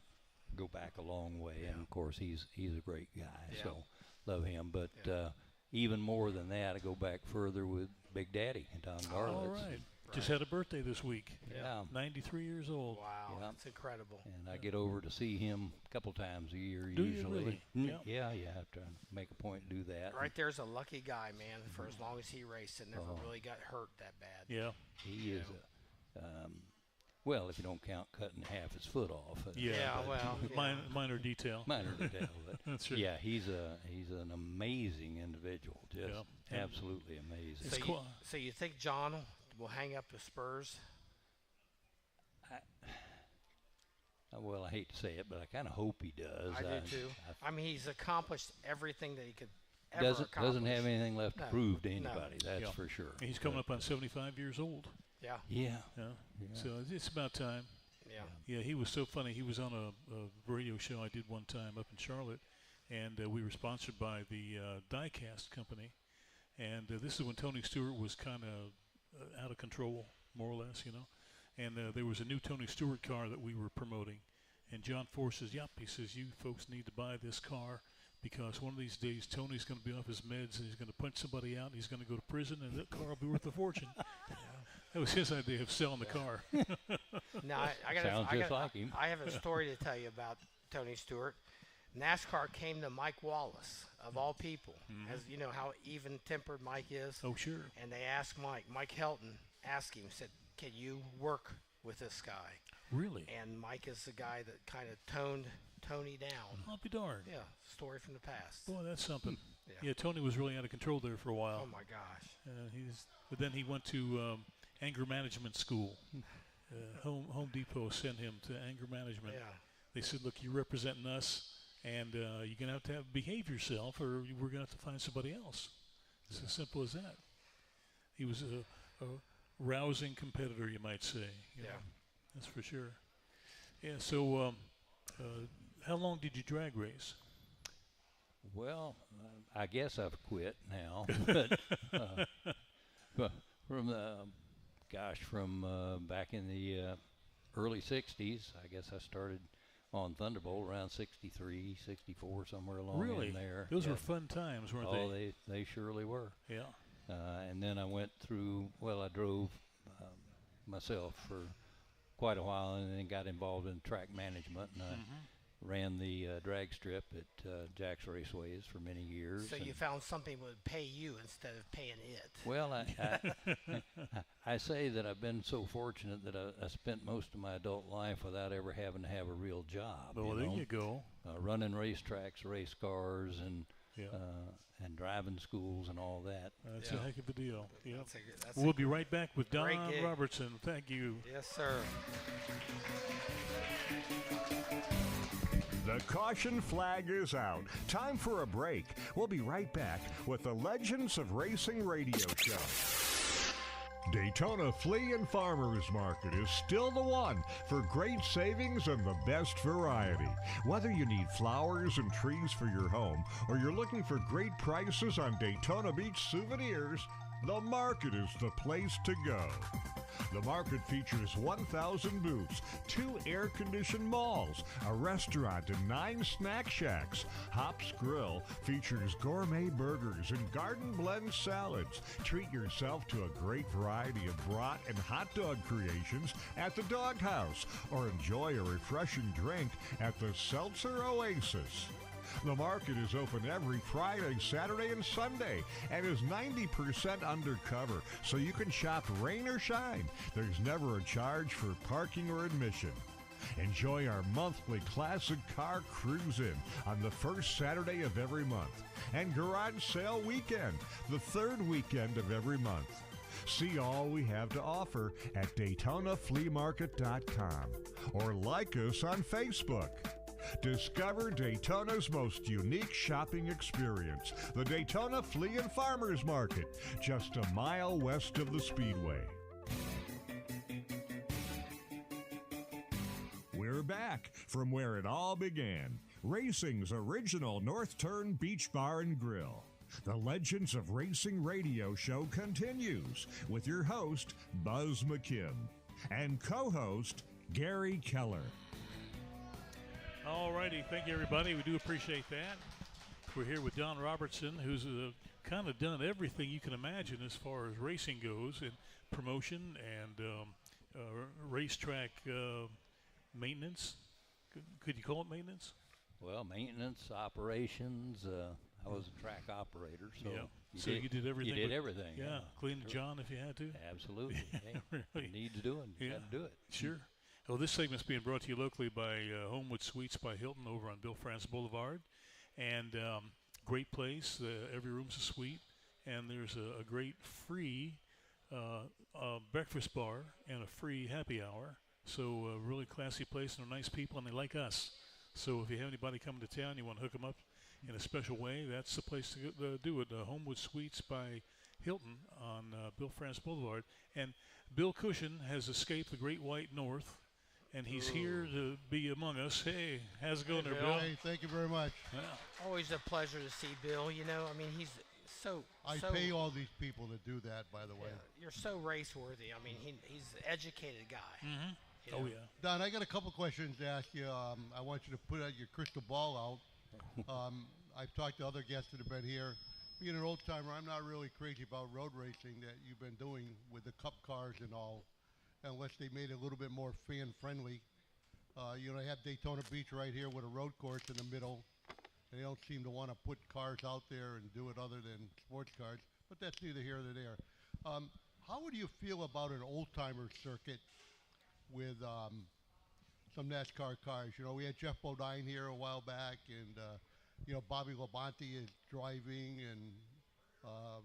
go back a long way, and of course he's a great guy, Yeah. so love him. But Yeah. even more than that, I go back further with Big Daddy and Don Garlitz. All right. Just had a birthday this week. Yeah. 93 years old. Wow, Yeah. that's incredible. And I get over to see him a couple times a year Do you usually. really? Mm, Yeah. Yeah, you have to make a point to do that. Right there's a lucky guy, man. For as long as he raced, and never really got hurt that bad. Yeah. He is well, if you don't count cutting half his foot off. Yeah, but well, Minor detail. minor detail. But That's right. yeah, he's an amazing individual. Just Yeah. absolutely amazing. It's cool. So you think John will hang up the Spurs? Well, I hate to say it, but I kind of hope he does. I do too. I mean, he's accomplished everything that he could ever doesn't accomplish. have anything left to No, prove to no. anybody. That's Yeah. for sure. He's coming up on 75 years old. Yeah, Yeah. Yeah. Yeah. So it's about time. yeah. Yeah, he was so funny. He was on a radio show I did one time up in Charlotte, and we were sponsored by the Diecast company. And this is when Tony Stewart was kind of out of control, more or less, you know. And there was a new Tony Stewart car that we were promoting. And John Force says, "Yep," he says, "you folks need to buy this car because one of these days Tony's going to be off his meds and he's going to punch somebody out and he's going to go to prison and that car will be worth a fortune." That was his idea of selling the car. Now Sounds just like him. I have a story to tell you about Tony Stewart. NASCAR came to Mike Wallace, of all people, as you know how even-tempered Mike is. Oh, sure. And they asked Mike Helton asked him, said, "Can you work with this guy?" Really? And Mike is the guy that kind of toned Tony down. I'll be darned. Yeah, story from the past. Boy, that's something. Yeah. Yeah, Tony was really out of control there for a while. Oh my gosh. But then he went to anger management school. Home Depot sent him to anger management. Yeah. They said, "Look, you're representing us, and you're going to have to behave yourself, or we're going to have to find somebody else." It's as simple as that. He was a rousing competitor, you might say. You know. That's for sure. Yeah. So, how long did you drag race? Well, I guess I've quit now. But from back in the early 60s, I guess I started on Thunderbolt around 63, 64, somewhere along Really? in there. Those Yeah. were fun times, weren't Oh, they? they surely were. Yeah. And then I went through, I drove myself for quite a while, and then got involved in track management, and ran the drag strip at Jack's Raceways for many years. So you found something that would pay you instead of paying it. Well, I say that I've been so fortunate that I spent most of my adult life without ever having to have a real job. Well, there you go. Running racetracks, race cars, and driving schools and all that. That's a heck of a deal. Yep. That's We'll be right back with Don gig. Robertson. Thank you. Yes, sir. The caution flag is out. Time for a break. We'll be right back with the Legends of Racing radio show. Daytona Flea and Farmers Market is still the one for great savings and the best variety. Whether you need flowers and trees for your home or you're looking for great prices on Daytona Beach souvenirs, the market is the place to go. The market features 1,000 booths, 2 air-conditioned malls, a restaurant, and 9 snack shacks. Hop's Grill features gourmet burgers and garden blend salads. Treat yourself to a great variety of brat and hot dog creations at the Dog House, or enjoy a refreshing drink at the Seltzer Oasis. The market is open every Friday, Saturday, and Sunday, and is 90% undercover, so you can shop rain or shine. There's never a charge for parking or admission. Enjoy our monthly classic car cruise-in on the first Saturday of every month, and garage sale weekend, the third weekend of every month. See all we have to offer at DaytonaFleaMarket.com or like us on Facebook. Discover Daytona's most unique shopping experience, the Daytona Flea and Farmers Market, just a mile west of the Speedway. We're back from where it all began, racing's original North Turn Beach Bar and Grill. The Legends of Racing radio show continues with your host, Buzz McKim, and co-host, Gary Keller. All righty. Thank you, everybody. We do appreciate that. We're here with Don Robertson, who's kind of done everything you can imagine as far as racing goes, and promotion and racetrack maintenance. Could you call it maintenance? Well, maintenance, operations. I was a track operator, so you did everything. You did everything. Yeah, clean the John if you had to. Absolutely. Hey, really. Needs doing. You got to do it. Sure. Well, this segment's being brought to you locally by Homewood Suites by Hilton over on Bill France Boulevard. And great place. Every room's a suite. And there's a great free breakfast bar and a free happy hour. So a really classy place, and they're nice people, and they like us. So if you have anybody coming to town, you want to hook them up in a special way, that's the place to do it. Homewood Suites by Hilton on Bill France Boulevard. And Bill Cushion has escaped the Great White North, and he's here to be among us. Hey, how's it going there, Bill? Hey, thank you very much. Yeah. Always a pleasure to see Bill. You know, I mean, he's I pay all these people to do that, by the way. You're so race worthy. I mean, he's an educated guy. Mm-hmm. You know? Oh, yeah. Don, I got a couple questions to ask you. I want you to put out your crystal ball out. I've talked to other guests that have been here. Being an old timer, I'm not really crazy about road racing that you've been doing with the cup cars and all, unless they made it a little bit more fan friendly. You know, they have Daytona Beach right here with a road course in the middle. And they don't seem to want to put cars out there and do it other than sports cars, but that's neither here nor there. How would you feel about an old-timer circuit with some NASCAR cars? You know, we had Jeff Bodine here a while back, and, you know, Bobby Labonte is driving, and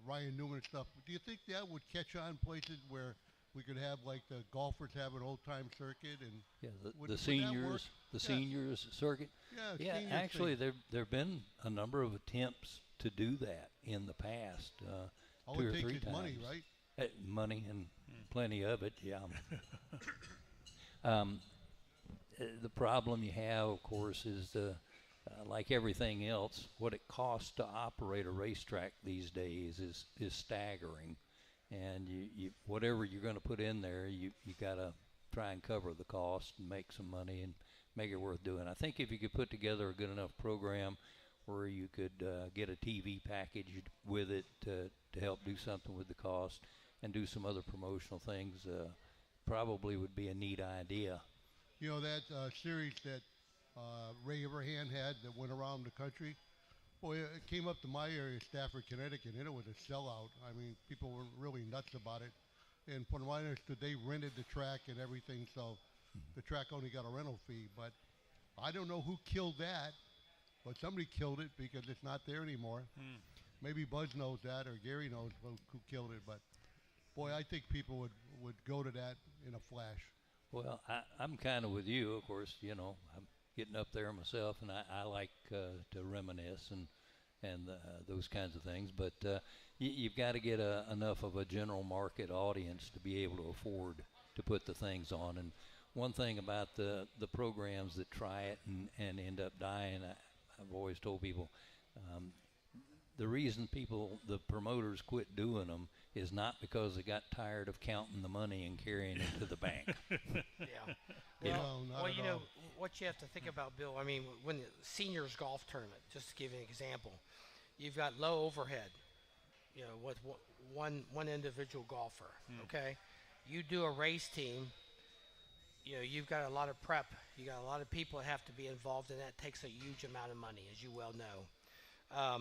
Ryan Newman and stuff. Do you think that would catch on places where we could have, like, the golfers have an old-time circuit? And the seniors, seniors circuit. Yeah, actually, there've been a number of attempts to do that in the past, all 2 or it takes 3 is times. money, right? Money and plenty of it, yeah. The problem you have, of course, is like everything else, what it costs to operate a racetrack these days is staggering. And you whatever you're going to put in there, you got to try and cover the cost and make some money and make it worth doing. I think if you could put together a good enough program where you could get a TV package with it to help do something with the cost and do some other promotional things, probably would be a neat idea. You know that series that Ray Everhand had that went around the country? Boy, it came up to my area, Stafford, Connecticut, and it was a sellout. I mean, people were really nuts about it. And from what I understood, they rented the track and everything, so the track only got a rental fee. But I don't know who killed that, but somebody killed it because it's not there anymore. Maybe Buzz knows that or Gary knows who killed it. But, boy, I think people would go to that in a flash. Well, I'm kind of with you, of course. You know, I'm getting up there myself, and I like to reminisce and those kinds of things. But you've got to get enough of a general market audience to be able to afford to put the things on. And one thing about the programs that try it and end up dying, I've always told people, the reason the promoters quit doing them is not because they got tired of counting the money and carrying it to the bank. Yeah. Well, you know, what you have to think about, Bill, I mean, when the seniors golf tournament, just to give you an example, you've got low overhead, you know, with one individual golfer, okay? You do a race team, you know, you've got a lot of prep. You got a lot of people that have to be involved, and that takes a huge amount of money, as you well know.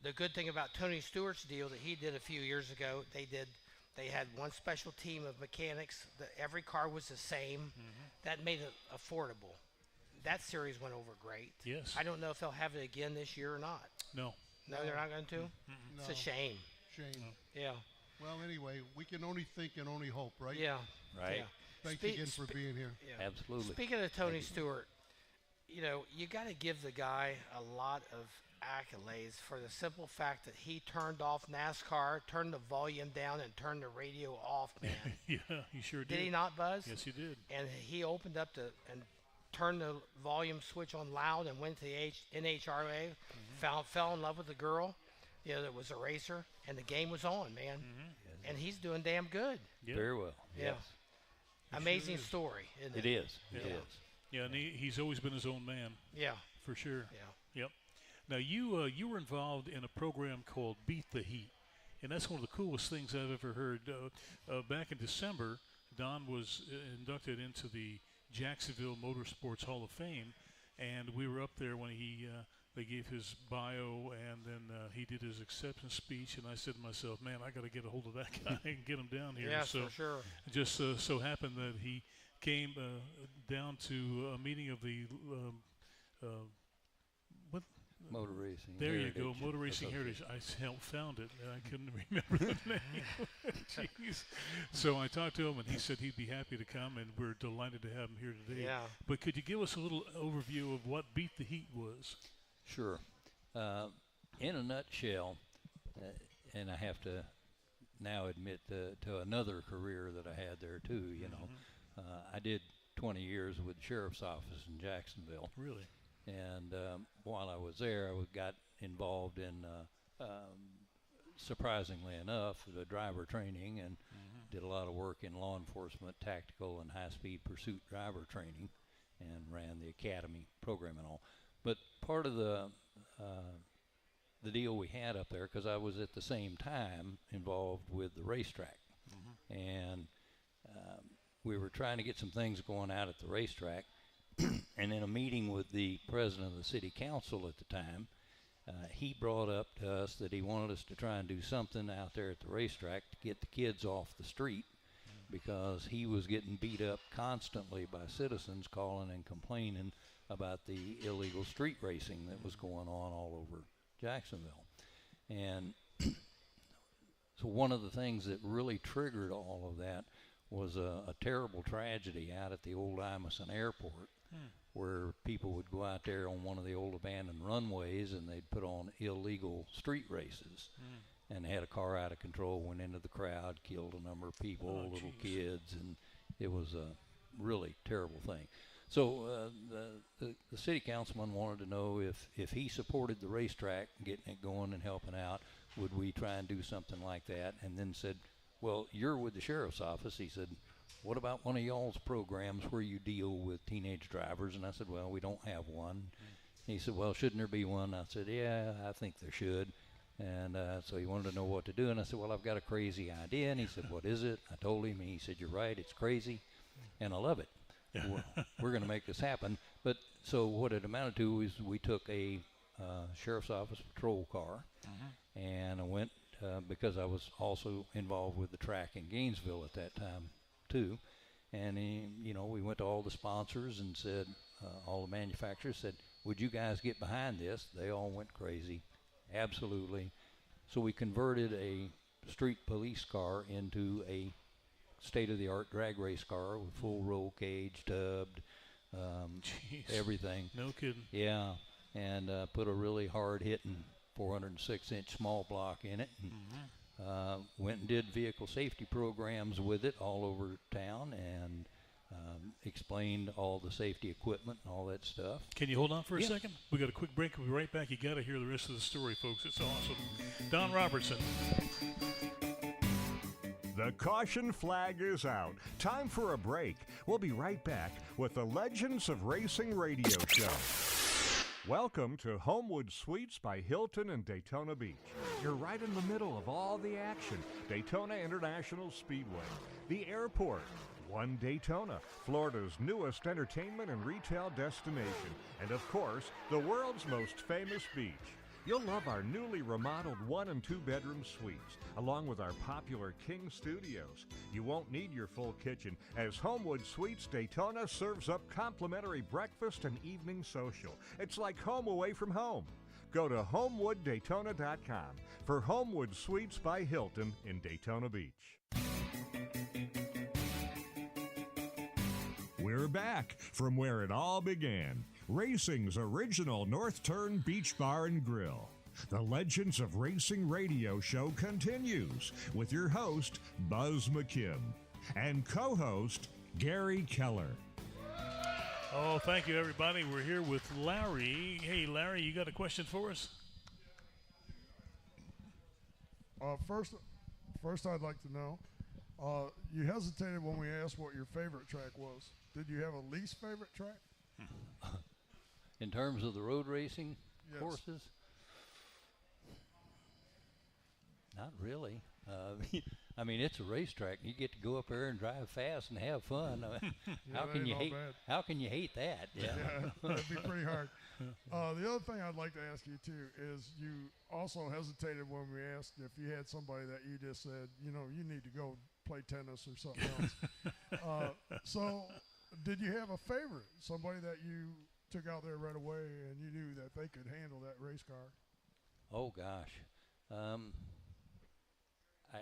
The good thing about Tony Stewart's deal that he did a few years ago, they had one special team of mechanics. Every car was the same. That made it affordable. That series went over great. Yes. I don't know if they'll have it again this year or not. No. No, they're not going to? It's a shame. Shame. Yeah. Well, anyway, we can only think and only hope, right? Yeah. Right. Yeah. Thanks again for being here. Yeah. Absolutely. Speaking of Tony Stewart, you know, you got to give the guy a lot of accolades for the simple fact that he turned off NASCAR, turned the volume down, and turned the radio off, man. Yeah, he sure did. Did he not, Buzz? Yes, he did. And he opened up and turned the volume switch on loud and went to the NHRA, fell in love with the girl, you know, that was a racer, and the game was on, man. And he's doing damn good. Yeah. Very well. Yeah. Yes. Amazing story, isn't it? It is. Yeah. It is. Yeah, and he's always been his own man. Yeah. For sure. Yeah. Yep. Now, you were involved in a program called Beat the Heat, and that's one of the coolest things I've ever heard. Back in December, Don was inducted into the Jacksonville Motorsports Hall of Fame, and we were up there when they gave his bio, and then he did his acceptance speech, and I said to myself, man, I got to get a hold of that guy and get him down here. Yeah, so for sure. it just so happened that he came down to a meeting of the what? Motor Racing. There Heritage you go, Motor Racing Heritage. I found it, and I couldn't remember the name. Jeez. So I talked to him, and he said he'd be happy to come, and we're delighted to have him here today. Yeah. But could you give us a little overview of what Beat the Heat was? Sure. In a nutshell, and I have to now admit to another career that I had there too. You know, I did 20 years with the sheriff's office in Jacksonville. Really? And while I was there, I got involved in, surprisingly enough, the driver training and did a lot of work in law enforcement, tactical and high-speed pursuit driver training, and ran the academy program and all. But part of the deal we had up there, because I was at the same time involved with the racetrack, and we were trying to get some things going out at the racetrack. And in a meeting with the president of the city council at the time, he brought up to us that he wanted us to try and do something out there at the racetrack to get the kids off the street, because he was getting beat up constantly by citizens calling and complaining about the illegal street racing that was going on all over Jacksonville. And so one of the things that really triggered all of that was a terrible tragedy out at the old Imison Airport, where people would go out there on one of the old abandoned runways and they'd put on illegal street races. And they had a car out of control, went into the crowd, killed a number of people, little kids, and it was a really terrible thing. So the city councilman wanted to know if he supported the racetrack, getting it going and helping out, would we try and do something like that? And then said, well, you're with the sheriff's office. He said, what about one of y'all's programs where you deal with teenage drivers? And I said, well, we don't have one. He said, well, shouldn't there be one? I said, yeah, I think there should. And so he wanted to know what to do, and I said, well, I've got a crazy idea. And he said, what is it? I told him, and he said, you're right, it's crazy, and I love it. We're going to make this happen. But so what it amounted to is we took a sheriff's office patrol car, and I went because I was also involved with the track in Gainesville at that time too. And we went to all the sponsors and said, all the manufacturers said, would you guys get behind this? They all went crazy. Absolutely. So we converted a street police car into a state-of-the-art drag race car with full roll cage, tubbed, everything. No kidding. Yeah, and put a really hard-hitting 406-inch small block in it. And, went and did vehicle safety programs with it all over town, and explained all the safety equipment and all that stuff. Can you hold on for a second? We got a quick break. We'll be right back. You got to hear the rest of the story, folks. It's awesome. Don Robertson. The caution flag is out. Time for a break. We'll be right back with the Legends of Racing radio show. Welcome to Homewood Suites by Hilton in Daytona Beach. You're right in the middle of all the action. Daytona International Speedway, the airport, One Daytona, Florida's newest entertainment and retail destination, and of course, the world's most famous beach. You'll love our newly remodeled 1- and 2-bedroom suites, along with our popular King Studios. You won't need your full kitchen, as Homewood Suites Daytona serves up complimentary breakfast and evening social. It's like home away from home. Go to HomewoodDaytona.com for Homewood Suites by Hilton in Daytona Beach. We're back from where it all began. Racing's original North Turn Beach Bar and Grill. The Legends of Racing radio show continues with your host, Buzz McKim, and co-host, Gary Keller. Oh, thank you, everybody. We're here with Larry. Hey, Larry, you got a question for us? First, I'd like to know, you hesitated when we asked what your favorite track was. Did you have a least favorite track? In terms of the road racing Yes. courses? Not really. I mean, it's a racetrack. You get to go up there and drive fast and have fun. How can you hate? How can you hate that? Yeah, that'd be pretty hard. The other thing I'd like to ask you too is you also hesitated when we asked if you had somebody that you just said, you need to go play tennis or something else. So, did you have a favorite? Somebody that you took out there right away and you knew that they could handle that race car? Oh gosh.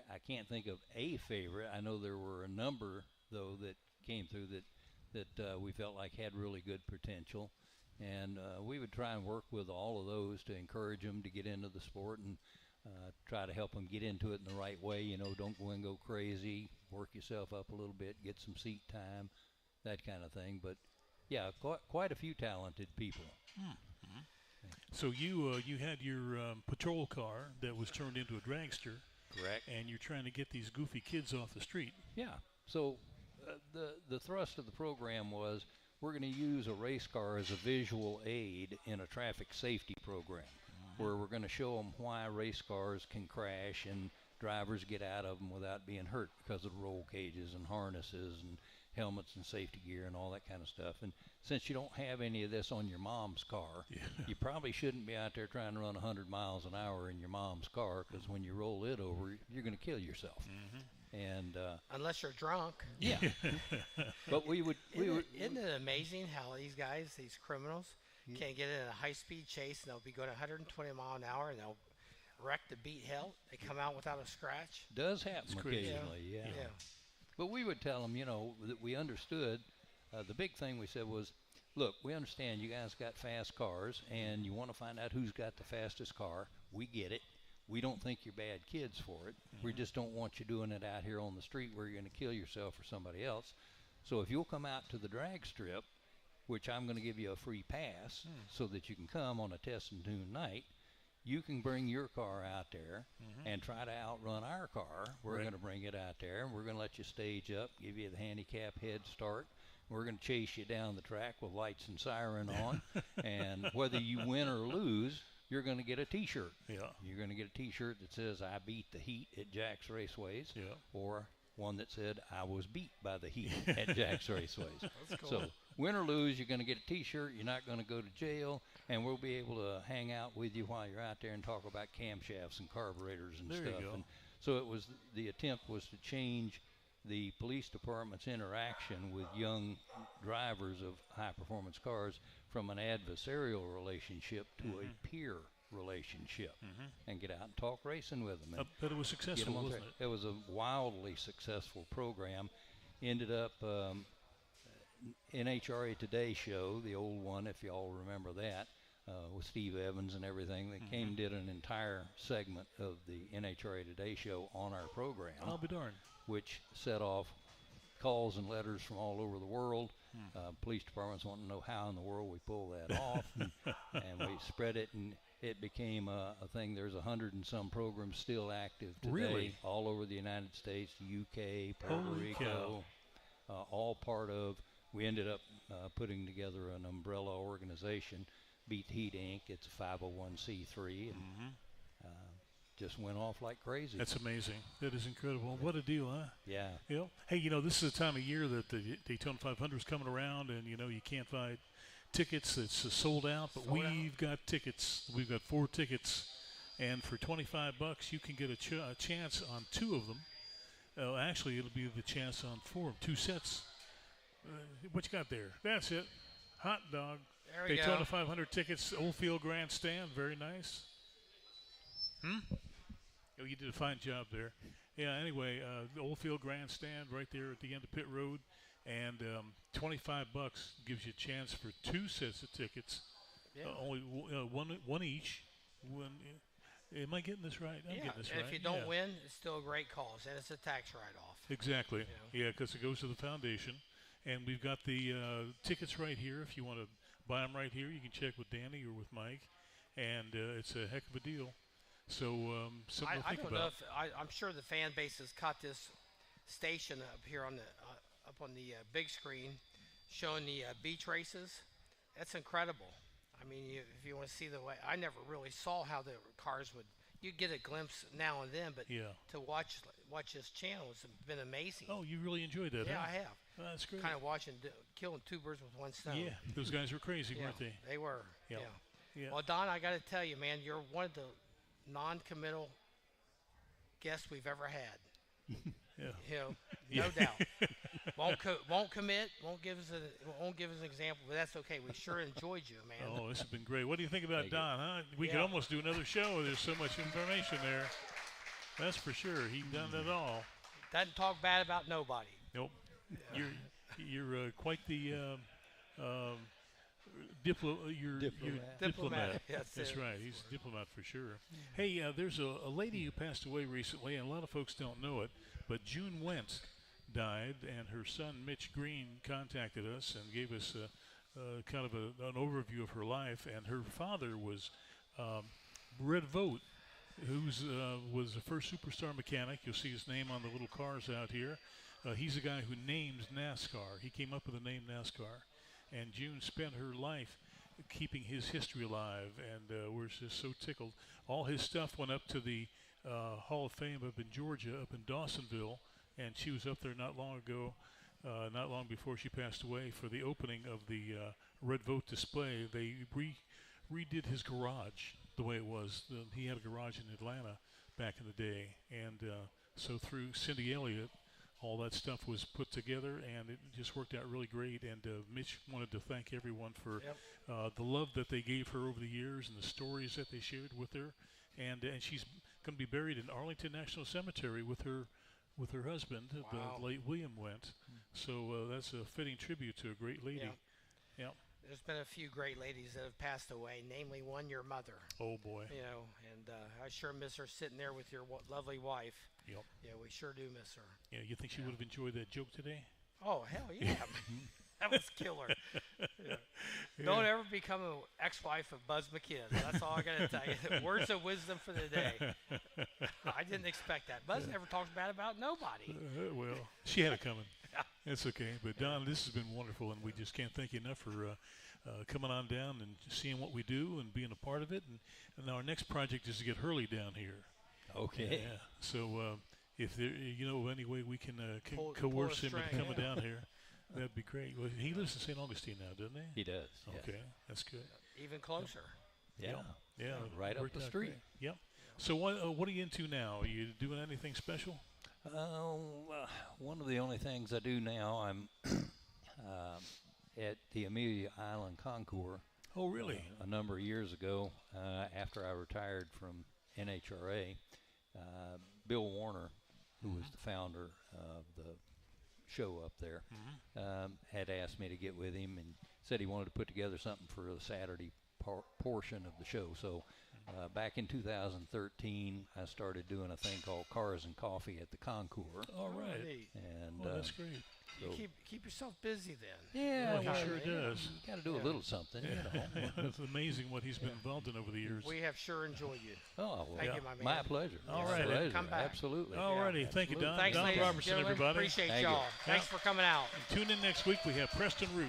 I can't think of a favorite. I know there were a number, though, that came through that we felt like had really good potential. And we would try and work with all of those to encourage them to get into the sport and try to help them get into it in the right way. Don't go and go crazy. Work yourself up a little bit, get some seat time, that kind of thing. But, yeah, quite a few talented people. Mm-hmm. So you had your patrol car that was turned into a dragster. Correct. And you're trying to get these goofy kids off the street. Yeah. So the thrust of the program was we're going to use a race car as a visual aid in a traffic safety program, where we're going to show them why race cars can crash and drivers get out of them without being hurt because of roll cages and harnesses and helmets and safety gear and all that kind of stuff. And since you don't have any of this on your mom's car, you probably shouldn't be out there trying to run 100 miles an hour in your mom's car, because when you roll it over, you're going to kill yourself. And unless you're drunk. Yeah. But isn't it amazing how these guys, these criminals, can get in a high-speed chase and they'll be going 120 mile an hour and they'll wreck the beat hell. They come out without a scratch. Does happen occasionally, yeah. But we would tell them, that we understood. The big thing we said was, look, we understand you guys got fast cars and you want to find out who's got the fastest car. We get it. We don't think you're bad kids for it. We just don't want you doing it out here on the street where you're going to kill yourself or somebody else. So if you'll come out to the drag strip, which I'm going to give you a free pass so that you can come on a test and tune night, you can bring your car out there and try to outrun our car. We're going to bring it out there, and we're going to let you stage up, give you the handicap head start. We're going to chase you down the track with lights and siren on. And whether you win or lose, you're going to get a T-shirt. Yeah. You're going to get a T-shirt that says "I beat the heat at Jack's Raceways," or one that said "I was beat by the heat at Jack's Raceways." That's cool. So win or lose, you're going to get a T-shirt. You're not going to go to jail, and we'll be able to hang out with you while you're out there and talk about camshafts and carburetors and There stuff. you go. And so the attempt was to change the police department's interaction with young drivers of high-performance cars from an adversarial relationship to a peer relationship, and get out and talk racing with them. But it was successful, wasn't it? It was a wildly successful program. Ended up NHRA Today show, the old one, if y'all remember that, with Steve Evans and everything. They came and did an entire segment of the NHRA Today show on our program. I'll be darned. Which set off calls and letters from all over the world. Police departments want to know how in the world we pull that off, and we spread it, and it became a thing. There's 100 and some programs still active today, Really? all over the United States, the UK, Puerto Holy Rico, all part of. We ended up putting together an umbrella organization, Beat the Heat Inc. It's a 501c3, and just went off like crazy. That's amazing. That is incredible. What a deal, huh? Yeah. You know, hey, you know, this is the time of year that the Daytona 500 is coming around, and you know you can't find tickets. It's sold out, but we've got tickets. We've got 4 tickets, and for $25 you can get a chance on 2 of them. Actually, it'll be the chance on 4, 2 sets. What you got there? That's it. Hot dog. There we Daytona go. 500 tickets, Oldfield Grandstand. Very nice. Oh, you did a fine job there. Yeah, anyway, the Oldfield Grandstand right there at the end of Pit Road. And $25 gives you a chance for 2 sets of tickets. Yeah. Only one each. Am I getting this right? I'm getting this and right. if you don't win, it's still a great cause, and it's a tax write-off. Exactly. You know? Yeah, because it goes to the foundation. And we've got the tickets right here. If you want to buy them right here, you can check with Danny or with Mike. And it's a heck of a deal. So something to I think don't know about. if I'm sure the fan base has caught this station up here on the up on the big screen, showing the beach races. That's incredible. I mean, if you want to see the way, I never really saw how the cars would. You get a glimpse now and then, but to watch this channel has been amazing. Oh, you really enjoyed that? Yeah, huh? I have. Oh, that's great. Kind of killing 2 birds with 1 stone. Yeah, those guys were crazy, weren't they? They were. Yeah. Yeah. Well, Don, I got to tell you, man, you're one of the non-committal guests we've ever had. Yeah. You know, no doubt. Won't commit. Won't give us an example, but that's okay. We sure enjoyed you, man. Oh, this has been great. What do you think about Don? Huh? We could almost do another show. There's so much information there. That's for sure. He done it all. Doesn't talk bad about nobody. Nope. You're quite the diplomat. That's right. He's a diplomat for sure. Hey, there's a lady who passed away recently, and a lot of folks don't know it, but June Wentz died, and her son Mitch Green contacted us and gave us kind of an overview of her life. And her father was Red Vogt, who was the first superstar mechanic. You'll see his name on the little cars out here. He's the guy who names NASCAR. He came up with the name NASCAR. And June spent her life keeping his history alive, and we're just so tickled. All his stuff went up to the Hall of Fame up in Georgia, up in Dawsonville, and she was up there not long ago, not long before she passed away, for the opening of the Red Vogt display. They redid his garage the way it was. He had a garage in Atlanta back in the day, and so through Cindy Elliott, all that stuff was put together, and it just worked out really great. And Mitch wanted to thank everyone for the love that they gave her over the years and the stories that they shared with her. And she's going to be buried in Arlington National Cemetery with her husband, the late William Wentz. So that's a fitting tribute to a great lady. Yeah. There's been a few great ladies that have passed away, namely one your mother. Oh boy. You know, and I sure miss her sitting there with your lovely wife. Yep. Yeah, we sure do miss her. Yeah, you think she would have enjoyed that joke today? Oh hell yeah, that was killer. Yeah. Don't ever become an ex-wife of Buzz McKinn. That's all I gotta tell you. Words of wisdom for the day. I didn't expect that. Buzz never talks bad about nobody. Well, she had it coming. It's okay. But Don, this has been wonderful, and we just can't thank you enough for coming on down and seeing what we do and being a part of it. And our next project is to get Hurley down here. Okay. Yeah. So if there, any way we can Pull coerce a him into string, coming down here, that'd be great. Well, he lives in St. Augustine now, doesn't he? He does. yes. Okay, that's good. Even closer. Yeah. Yeah, Right up worked the out street. great. Yep. So what are you into now? Are you doing anything special? One of the only things I do now, I'm at the Amelia Island Concours. Oh, really? A number of years ago, after I retired from NHRA, Bill Warner, who was the founder of the show up there, had asked me to get with him and said he wanted to put together something for the Saturday portion of the show. So back in 2013, I started doing a thing called Cars and Coffee at the Concours. All right. Neat. And That's great. You so keep yourself busy then. yeah, Well, he well, sure does. You got to do a little something, you know. It's amazing what he's been involved in over the years. We have sure enjoyed you. Oh, well, Thank you, my man. my pleasure. All My right. pleasure. Come back. Absolutely. All righty. Thank you, Don. Thanks, Don ladies and Robertson, gentlemen. everybody. Appreciate Thank you. y'all. Thanks for coming out. Tune in next week. We have Preston Root.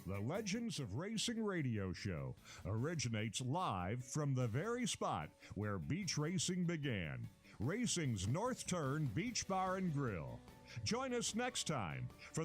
The Legends of Racing radio show originates live from the very spot where beach racing began, racing's North Turn Beach Bar and Grill. Join us next time for the